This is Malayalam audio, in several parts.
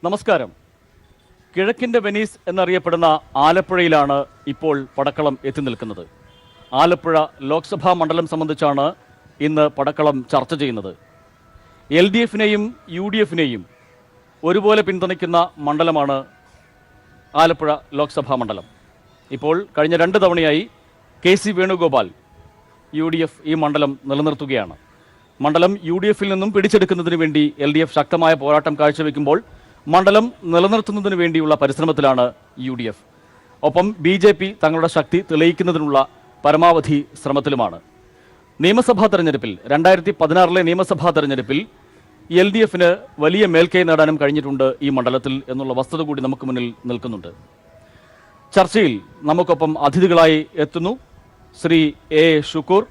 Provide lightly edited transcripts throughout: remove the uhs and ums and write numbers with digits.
നമസ്കാരം. കിഴക്കിൻ്റെ വെനീസ് എന്നറിയപ്പെടുന്ന ആലപ്പുഴയിലാണ് ഇപ്പോൾ പടക്കളം എത്തി നിൽക്കുന്നത്. ആലപ്പുഴ ലോക്സഭാ മണ്ഡലം സംബന്ധിച്ചാണ് ഇന്ന് പടക്കളം ചർച്ച ചെയ്യുന്നത്. LDFനെയും UDFനെയും ഒരുപോലെ പിന്തുണയ്ക്കുന്ന മണ്ഡലമാണ് ആലപ്പുഴ ലോക്സഭാ മണ്ഡലം. ഇപ്പോൾ കഴിഞ്ഞ 2 തവണയായി KC വേണുഗോപാൽ UDF ഈ മണ്ഡലം നിലനിർത്തുകയാണ്. മണ്ഡലം UDFൽ നിന്നും പിടിച്ചെടുക്കുന്നതിന് വേണ്ടി LDF ശക്തമായ പോരാട്ടം കാഴ്ചവെക്കുമ്പോൾ മണ്ഡലം നിലനിർത്തുന്നതിന് വേണ്ടിയുള്ള പരിശ്രമത്തിലാണ് UDF. ഒപ്പം BJP തങ്ങളുടെ ശക്തി തെളിയിക്കുന്നതിനുള്ള പരമാവധി ശ്രമത്തിലുമാണ്. നിയമസഭാ തെരഞ്ഞെടുപ്പിൽ 2016 നിയമസഭാ തെരഞ്ഞെടുപ്പിൽ LDFന് വലിയ മേൽക്കൈ നേടാനും കഴിഞ്ഞിട്ടുണ്ട് ഈ മണ്ഡലത്തിൽ എന്നുള്ള വസ്തുത കൂടി നമുക്ക് മുന്നിൽ നിൽക്കുന്നുണ്ട്. ചർച്ചയിൽ നമുക്കൊപ്പം അതിഥികളായി എത്തുന്നു ശ്രീ A. ഷുക്കൂർ,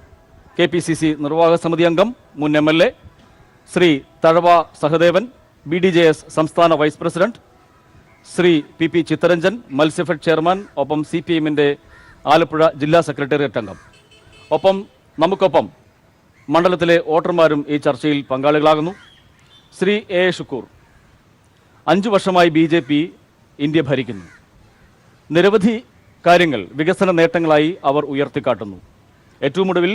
KPCC നിർവാഹക സമിതി അംഗം, മുൻ MLA, ശ്രീ തഴവ സഹദേവൻ, BDJS സംസ്ഥാന vice president, Shri PP Chittaranjan, Matsyafed chairman, ഒപ്പം CPMന്റെ ആലപ്പുഴ ജില്ലാ സെക്രട്ടേറിയറ്റ് അംഗം. നമുക്കൊപ്പം മണ്ഡലത്തിലെ വോട്ടർമാരും ഈ ചർച്ചയിൽ പങ്കാളികളാകുന്നു. ശ്രീ A. ഷുക്കൂർ, 5 വർഷമായി BJP ഇന്ത്യ ഭരിക്കുന്നു. നിരവധി കാര്യങ്ങൾ വികസന നേട്ടങ്ങളായി അവർ ഉയർത്തിക്കാട്ടുന്നു. ഏറ്റവും ഒടുവിൽ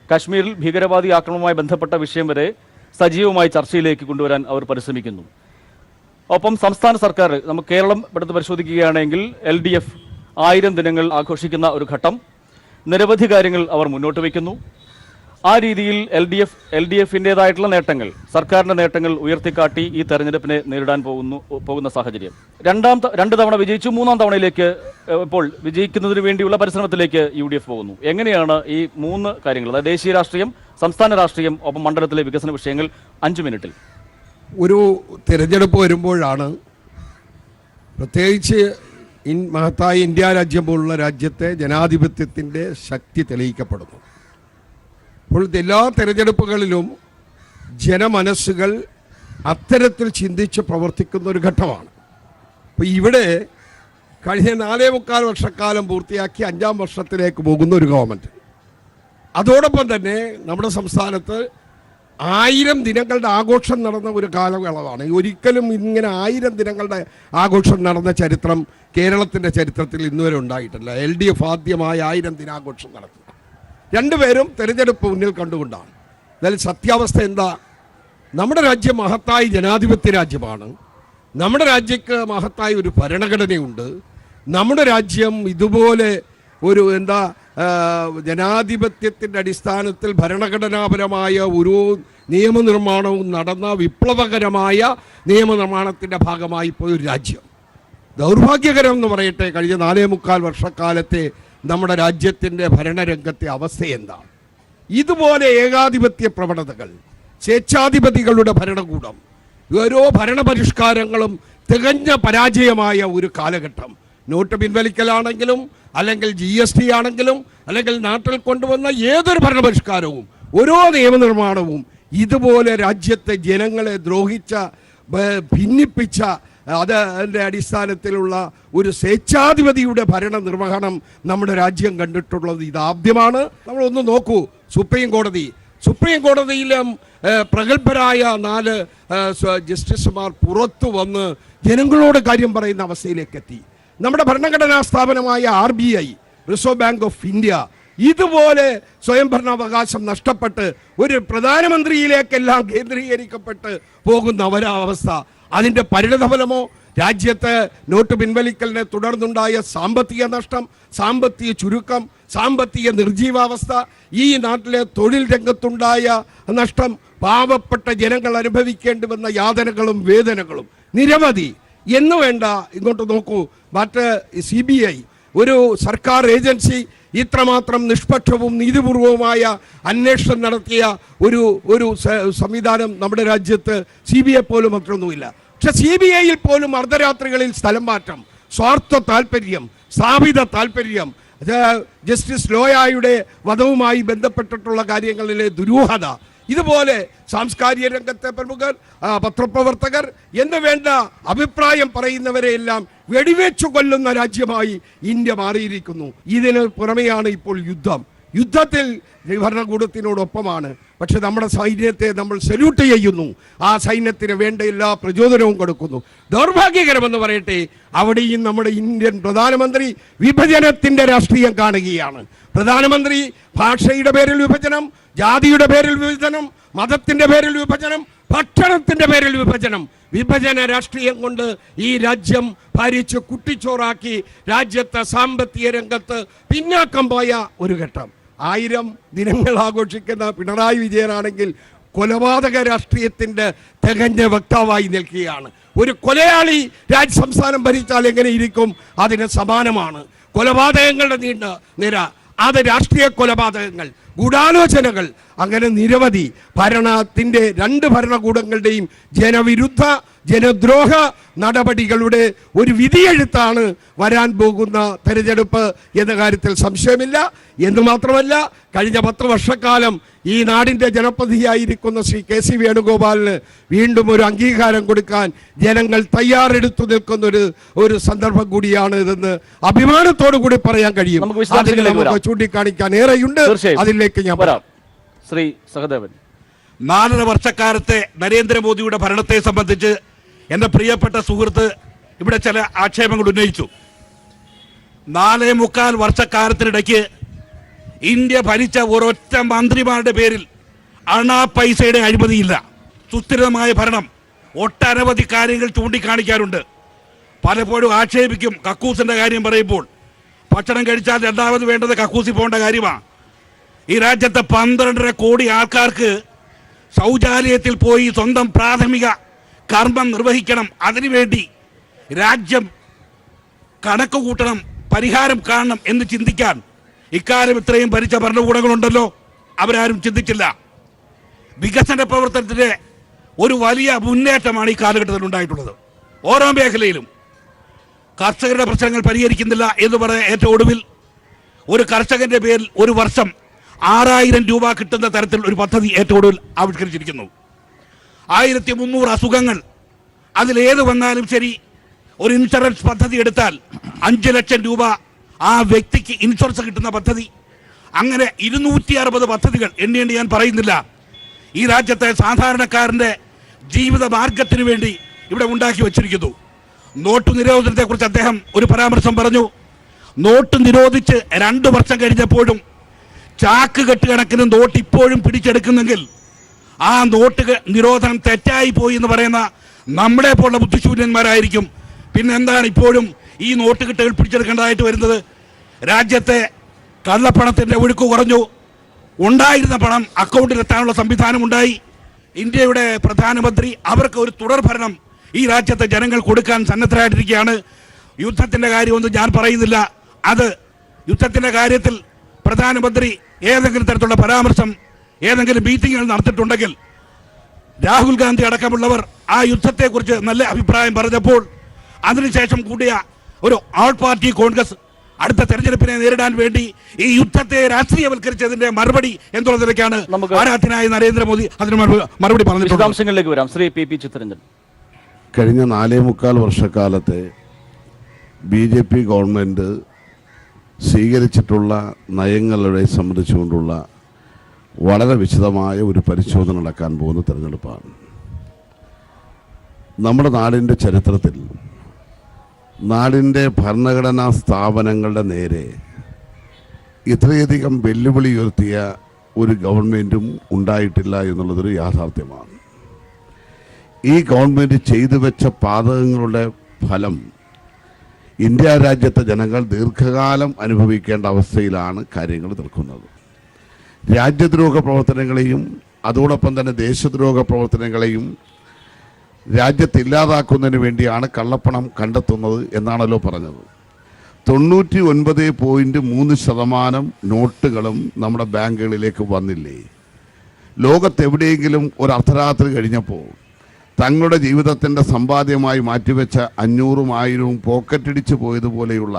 കാശ്മീരിൽ ഭീകരവാദി ആക്രമണവുമായി ബന്ധപ്പെട്ട വിഷയം വരെ സജീവമായി ചർച്ചയിലേക്ക് കൊണ്ടുവരാൻ അവർ പരിശ്രമിക്കുന്നു. ഒപ്പം സംസ്ഥാന സർക്കാർ, നമുക്ക് കേരളം എടുത്ത് പരിശോധിക്കുകയാണെങ്കിൽ LDF 1000 ദിനങ്ങൾ ആഘോഷിക്കുന്ന ഒരു ഘട്ടം, നിരവധി കാര്യങ്ങൾ അവർ മുന്നോട്ട് വയ്ക്കുന്നു. ആ രീതിയിൽ LDFൻ്റേതായിട്ടുള്ള നേട്ടങ്ങൾ, സർക്കാരിൻ്റെ നേട്ടങ്ങൾ ഉയർത്തിക്കാട്ടി ഈ തെരഞ്ഞെടുപ്പിനെ നേരിടാൻ പോകുന്ന സാഹചര്യം. 2 തവണ വിജയിച്ചു, 3-ാം തവണയിലേക്ക് ഇപ്പോൾ വിജയിക്കുന്നതിന് വേണ്ടിയുള്ള പരിശ്രമത്തിലേക്ക് UDF പോകുന്നു. എങ്ങനെയാണ് ഈ 3 കാര്യങ്ങൾ, അതായത് ദേശീയ രാഷ്ട്രീയം, സംസ്ഥാന രാഷ്ട്രീയം, ഒപ്പം മണ്ഡലത്തിലെ വികസന വിഷയങ്ങൾ 5 മിനിറ്റിൽ? ഒരു തിരഞ്ഞെടുപ്പ് വരുമ്പോഴാണ് പ്രത്യേകിച്ച് മഹത്തായ ഇന്ത്യ രാജ്യം പോലുള്ള രാജ്യത്തെ ജനാധിപത്യത്തിൻ്റെ ശക്തി തെളിയിക്കപ്പെടുന്നു. അപ്പോൾ എല്ലാ തിരഞ്ഞെടുപ്പുകളിലും ജനമനസ്സുകൾ അത്തരത്തിൽ ചിന്തിച്ച് പ്രവർത്തിക്കുന്ന ഒരു ഘട്ടമാണ്. അപ്പോൾ ഇവിടെ കഴിഞ്ഞ 4.25 വർഷക്കാലം പൂർത്തിയാക്കി 5-ാം വർഷത്തിലേക്ക് പോകുന്ന ഒരു ഗവൺമെൻറ്. അതോടൊപ്പം തന്നെ നമ്മുടെ സംസ്ഥാനത്ത് 1000 ദിനങ്ങളുടെ ആഘോഷം നടന്ന ഒരു കാലയളവാണ്. ഒരിക്കലും ഇങ്ങനെ 1000 ദിനങ്ങളുടെ ആഘോഷം നടന്ന ചരിത്രം കേരളത്തിൻ്റെ ചരിത്രത്തിൽ ഇന്നുവരെ ഉണ്ടായിട്ടില്ല. LDF ആദ്യമായി 1000 ദിനാഘോഷം നടത്തി. 2 പേരും തെരഞ്ഞെടുപ്പ് മുന്നിൽ കണ്ടുകൊണ്ടാണ്. എന്നാൽ സത്യാവസ്ഥ എന്താ? നമ്മുടെ രാജ്യം മഹത്തായ ജനാധിപത്യ രാജ്യമാണ്. നമ്മുടെ രാജ്യക്ക് മഹത്തായ ഒരു ഭരണഘടനയുണ്ട്. നമ്മുടെ രാജ്യം ഇതുപോലെ ഒരു ജനാധിപത്യത്തിൻ്റെ അടിസ്ഥാനത്തിൽ ഭരണഘടനാപരമായ ഒരു നിയമനിർമ്മാണവും നടന്ന വിപ്ലവകരമായ നിയമനിർമ്മാണത്തിൻ്റെ ഭാഗമായി പോയൊരു രാജ്യം. ദൗർഭാഗ്യകരം എന്ന് പറയട്ടെ, കഴിഞ്ഞ 4.25 വർഷക്കാലത്തെ നമ്മുടെ രാജ്യത്തിൻ്റെ ഭരണരംഗത്തെ അവസ്ഥ എന്താണ്? ഇതുപോലെ ഏകാധിപത്യ പ്രവണതകൾ, സ്വേച്ഛാധിപതികളുടെ ഭരണകൂടം, ഓരോ ഭരണപരിഷ്കാരങ്ങളും തികഞ്ഞ പരാജയമായ ഒരു കാലഘട്ടം. നോട്ട് പിൻവലിക്കലാണെങ്കിലും, അല്ലെങ്കിൽ GST ആണെങ്കിലും, അല്ലെങ്കിൽ നാട്ടിൽ കൊണ്ടുവന്ന ഏതൊരു ഭരണപരിഷ്കാരവും, ഓരോ നിയമനിർമ്മാണവും ഇതുപോലെ രാജ്യത്തെ ജനങ്ങളെ ദ്രോഹിച്ച, ഭിന്നിപ്പിച്ച, അതിൻ്റെ അടിസ്ഥാനത്തിലുള്ള ഒരു സ്വേച്ഛാധിപതിയുടെ ഭരണ നിർവഹണം നമ്മുടെ രാജ്യം കണ്ടിട്ടുള്ളത് ഇതാദ്യമാണ്. നമ്മളൊന്ന് നോക്കൂ, സുപ്രീം കോടതിയിലും പ്രഗത്ഭരായ 4 ജസ്റ്റിസുമാർ പുറത്തു വന്ന് ജനങ്ങളോട് കാര്യം പറയുന്ന അവസ്ഥയിലേക്ക് എത്തി. നമ്മുടെ ഭരണഘടനാ സ്ഥാപനമായ RBI, reserve bank of India, ഇതുപോലെ സ്വയംഭരണാവകാശം നഷ്ടപ്പെട്ട് ഒരു പ്രധാനമന്ത്രിയിലേക്കെല്ലാം കേന്ദ്രീകരിക്കപ്പെട്ട് പോകുന്ന അവസ്ഥ. അതിൻ്റെ പരിണതഫലമോ രാജ്യത്ത് നോട്ട് പിൻവലിക്കലിനെ തുടർന്നുണ്ടായ സാമ്പത്തിക നഷ്ടം, സാമ്പത്തിക ചുരുക്കം, സാമ്പത്തിക നിർജീവാവസ്ഥ, ഈ നാട്ടിലെ തൊഴിൽ രംഗത്തുണ്ടായ നഷ്ടം, പാവപ്പെട്ട ജനങ്ങൾ അനുഭവിക്കേണ്ടി വന്ന യാതനകളും വേദനകളും നിരവധി. എന്ന് വേണ്ട, ഇങ്ങോട്ട് നോക്കൂ, മറ്റ് CBI, ഒരു സർക്കാർ ഏജൻസി, ഇത്രമാത്രം നിഷ്പക്ഷവും നീതിപൂർവവുമായ അന്വേഷണം നടത്തിയ ഒരു സംവിധാനം നമ്മുടെ രാജ്യത്ത് CBI പോലും മറ്റൊന്നുമില്ല. പക്ഷെ CBIയിൽ പോലും അർദ്ധരാത്രികളിൽ സ്ഥലം മാറ്റം, സ്വാർത്ഥ താല്പര്യം, സ്ഥാപിത താല്പര്യം, ജസ്റ്റിസ് ലോയയുടെ വധവുമായി ബന്ധപ്പെട്ടിട്ടുള്ള കാര്യങ്ങളിലെ ദുരൂഹത, ഇതുപോലെ സാംസ്കാരിക രംഗത്തെ പ്രമുഖർ, പത്രപ്രവർത്തകർ എന്ന് വേണ്ട അഭിപ്രായം പറയുന്നവരെയെല്ലാം വെടിവെച്ചു കൊല്ലുന്ന രാജ്യമായി ഇന്ത്യ മാറിയിരിക്കുന്നു. ഇതിന് പുറമെയാണ് ഇപ്പോൾ യുദ്ധത്തിൽ ഭരണകൂടത്തിനോടൊപ്പമാണ് പക്ഷെ നമ്മുടെ സൈന്യത്തെ നമ്മൾ സല്യൂട്ട് ചെയ്യുന്നു. ആ സൈന്യത്തിന് വേണ്ട എല്ലാ പ്രചോദനവും കൊടുക്കുന്നു. ദൗർഭാഗ്യകരമെന്ന് പറയട്ടെ, അവിടെയും നമ്മുടെ ഇന്ത്യൻ പ്രധാനമന്ത്രി വിഭജനത്തിന്റെ രാഷ്ട്രീയം കാണുകയാണ്. പ്രധാനമന്ത്രി ഭാഷയുടെ പേരിൽ വിഭജനം, ജാതിയുടെ പേരിൽ വിഭജനം, മതത്തിന്റെ പേരിൽ വിഭജനം, ഭക്ഷണത്തിന്റെ പേരിൽ വിഭജനം, വിഭജന രാഷ്ട്രീയം കൊണ്ട് ഈ രാജ്യം ഭരിച്ച് കുട്ടിച്ചോറാക്കി രാജ്യത്തെ സാമ്പത്തിക രംഗത്ത് പിന്നാക്കം പോയ ഒരു ഘട്ടം. 1000 ദിനങ്ങൾ ആഘോഷിക്കുന്ന പിണറായി വിജയനാണെങ്കിൽ കൊലപാതക രാഷ്ട്രീയത്തിന്റെ തികഞ്ഞ വക്താവായി നിൽക്കുകയാണ്. ഒരു കൊലയാളി സംസ്ഥാനം ഭരിച്ചാൽ എങ്ങനെ ഇരിക്കും? അതിന് സമാനമാണ് കൊലപാതകങ്ങളുടെ നീണ്ട നിര. അത് രാഷ്ട്രീയ കൊലപാതകങ്ങൾ, ഗൂഢാലോചനകൾ, അങ്ങനെ നിരവധി ഭരണത്തിന്റെ 2 ഭരണകൂടങ്ങളുടെയും ജനവിരുദ്ധ ജനദ്രോഹ നടപടികളുടെ ഒരു വിധിയെഴുത്താണ് വരാൻ പോകുന്ന തെരഞ്ഞെടുപ്പ് എന്ന കാര്യത്തിൽ സംശയമില്ല. എന്ന് മാത്രമല്ല, കഴിഞ്ഞ 10 വർഷക്കാലം ഈ നാടിന്റെ ജനപ്രതിനിധിയായിരിക്കുന്ന ശ്രീ കെ സി വേണുഗോപാലിന് വീണ്ടും ഒരു അംഗീകാരം കൊടുക്കാൻ ജനങ്ങൾ തയ്യാറെടുത്തു നിൽക്കുന്ന ഒരു സന്ദർഭം കൂടിയാണ് ഇതെന്ന് അഭിമാനത്തോടു കൂടി പറയാൻ കഴിയും. നമുക്ക് ചൂണ്ടിക്കാണിക്കാൻ ഏറെയുണ്ട്. അതിലേക്ക് ഞാൻ പറയാം. ശ്രീ സഹദേവൻ, 4.5 വർഷക്കാലത്തെ നരേന്ദ്രമോദിയുടെ ഭരണത്തെ സംബന്ധിച്ച് എൻ്റെ പ്രിയപ്പെട്ട സുഹൃത്ത് ഇവിടെ ചില ആക്ഷേപങ്ങൾ ഉന്നയിച്ചു. 4.25 വർഷക്കാലത്തിനിടയ്ക്ക് ഇന്ത്യ ഭരിച്ച ഒരൊറ്റ മന്ത്രിമാരുടെ പേരിൽ അണാ പൈസയുടെ അഴിമതിയില്ല. സുസ്ഥിരമായ ഭരണം. ഒട്ടനവധി കാര്യങ്ങൾ ചൂണ്ടിക്കാണിക്കാറുണ്ട്. പലപ്പോഴും ആക്ഷേപിക്കും കക്കൂസിന്റെ കാര്യം പറയുമ്പോൾ. ഭക്ഷണം കഴിച്ചാൽ രണ്ടാമത് വേണ്ടത് കക്കൂസി പോകേണ്ട കാര്യമാണ്. ഈ രാജ്യത്തെ 12.5 കോടി ആൾക്കാർക്ക് ശൗചാലയത്തിൽ പോയി സ്വന്തം പ്രാഥമിക കർമ്മം നിർവഹിക്കണം. അതിനുവേണ്ടി രാജ്യം കണക്ക് കൂട്ടണം, പരിഹാരം കാണണം എന്ന് ചിന്തിക്കാൻ ഇക്കാലം ഇത്രയും ഭരിച്ച ഭരണകൂടങ്ങളുണ്ടല്ലോ, അവരാരും ചിന്തിച്ചില്ല. വികസന പ്രവർത്തനത്തിന്റെ ഒരു വലിയ മുന്നേറ്റമാണ് ഈ കാലഘട്ടത്തിൽ ഉണ്ടായിട്ടുള്ളത്. ഓരോ മേഖലയിലും കർഷകരുടെ പ്രശ്നങ്ങൾ പരിഹരിക്കുന്നില്ല എന്ന് പറയാൻ ഏറ്റവും ഒടുവിൽ ഒരു കർഷകന്റെ പേരിൽ ഒരു വർഷം 6000 രൂപ കിട്ടുന്ന തരത്തിൽ ഒരു പദ്ധതി ഏറ്റവും ഒടുവിൽ ആവിഷ്കരിച്ചിരിക്കുന്നു. 1300 അസുഖങ്ങൾ, അതിലേത് വന്നാലും ശരി ഒരു ഇൻഷുറൻസ് പദ്ധതി എടുത്താൽ 5 ലക്ഷം രൂപ ആ വ്യക്തിക്ക് ഇൻഷുറൻസ് കിട്ടുന്ന പദ്ധതി. അങ്ങനെ 260 പദ്ധതികൾ എണ്ണി ഞാൻ പറയുന്നില്ല. ഈ രാജ്യത്തെ സാധാരണക്കാരൻ്റെ ജീവിത മാർഗത്തിന് വേണ്ടി ഇവിടെ ഉണ്ടാക്കി വച്ചിരിക്കുന്നു. നോട്ട് നിരോധനത്തെക്കുറിച്ച് അദ്ദേഹം ഒരു പരാമർശം പറഞ്ഞു. നോട്ട് നിരോധിച്ച് 2 വർഷം കഴിഞ്ഞപ്പോഴും ചാക്ക് കെട്ടുകണക്കിന് നോട്ട് ഇപ്പോഴും പിടിച്ചെടുക്കുന്നെങ്കിൽ ആ നോട്ട് നിരോധനം തെറ്റായി പോയി എന്ന് പറയുന്ന നമ്മളെ പോലുള്ള ബുദ്ധിശൂന്യന്മാരായിരിക്കും. പിന്നെ എന്താണ് ഇപ്പോഴും ഈ നോട്ട് കെട്ടുകൾ പിടിച്ചെടുക്കേണ്ടതായിട്ട് വരുന്നത്? രാജ്യത്തെ കള്ളപ്പണത്തിന്റെ ഒഴുക്ക് കുറഞ്ഞു. ഉണ്ടായിരുന്ന പണം അക്കൗണ്ടിലെത്താനുള്ള സംവിധാനം ഉണ്ടായി. ഇന്ത്യയുടെ പ്രധാനമന്ത്രി അവർക്ക് ഒരു തുടർ ഭരണം ഈ രാജ്യത്തെ ജനങ്ങൾ കൊടുക്കാൻ സന്നദ്ധരായിട്ടിരിക്കുകയാണ്. യുദ്ധത്തിന്റെ കാര്യമൊന്നും ഞാൻ പറയുന്നില്ല. അത് യുദ്ധത്തിന്റെ കാര്യത്തിൽ പ്രധാനമന്ത്രി ഏതെങ്കിലും തരത്തിലുള്ള പരാമർശം ഏതെങ്കിലും മീറ്റിങ്ങുകൾ നടത്തിയിട്ടുണ്ടെങ്കിൽ രാഹുൽ ഗാന്ധി അടക്കമുള്ളവർ ആ യുദ്ധത്തെക്കുറിച്ച് നല്ല അഭിപ്രായം പറഞ്ഞപ്പോൾ അതിനുശേഷം കൂടിയ ഒരു ആൾ പാർട്ടി കോൺഗ്രസ് അടുത്ത തെരഞ്ഞെടുപ്പിനെ നേരിടാൻ വേണ്ടി ഈ യുദ്ധത്തെ രാഷ്ട്രീയവൽക്കരിച്ചതിന്റെ മറുപടി എന്നുള്ളതിലേക്കാണ് ആരാധനായ നരേന്ദ്രമോദി അതിന് മറുപടി വിശദാംശങ്ങളിലേക്ക് വരാം. ശ്രീ പി ചിത്തരഞ്ജൻ, കഴിഞ്ഞ 4.25 വർഷക്കാലത്തെ BJP ഗവൺമെൻറ് സ്വീകരിച്ചിട്ടുള്ള നയങ്ങളെ സംബന്ധിച്ചുകൊണ്ടുള്ള വളരെ വിശദമായ ഒരു പരിശോധന നടക്കാൻ പോകുന്ന തെരഞ്ഞെടുപ്പാണ്. നമ്മുടെ നാടിൻ്റെ ചരിത്രത്തിൽ നാടിൻ്റെ ഭരണഘടനാ സ്ഥാപനങ്ങളുടെ നേരെ ഇത്രയധികം വെല്ലുവിളി ഉയർത്തിയ ഒരു ഗവൺമെൻറ്റും ഉണ്ടായിട്ടില്ല എന്നുള്ളതൊരു യാഥാർത്ഥ്യമാണ്. ഈ ഗവൺമെൻറ് ചെയ്തു വെച്ച പാതകങ്ങളുടെ ഫലം ഇന്ത്യ രാജ്യത്തെ ജനങ്ങൾ ദീർഘകാലം അനുഭവിക്കേണ്ട അവസ്ഥയിലാണ് കാര്യങ്ങൾ നിൽക്കുന്നത്. രാജ്യദ്രോഹ പ്രവർത്തനങ്ങളെയും അതോടൊപ്പം തന്നെ ദേശദ്രോഹ പ്രവർത്തനങ്ങളെയും രാജ്യത്ത് ഇല്ലാതാക്കുന്നതിന് വേണ്ടിയാണ് കള്ളപ്പണം കണ്ടെത്തുന്നത് എന്നാണല്ലോ പറഞ്ഞത്. 99.3% നോട്ടുകളും നമ്മുടെ ബാങ്കുകളിലേക്ക് വന്നില്ലേ? ലോകത്തെവിടെയെങ്കിലും ഒരു അർദ്ധരാത്രി കഴിഞ്ഞപ്പോൾ തങ്ങളുടെ ജീവിതത്തിൻ്റെ സമ്പാദ്യമായി മാറ്റിവെച്ച 500ഉം 1000ഉം പോക്കറ്റടിച്ചു പോയതുപോലെയുള്ള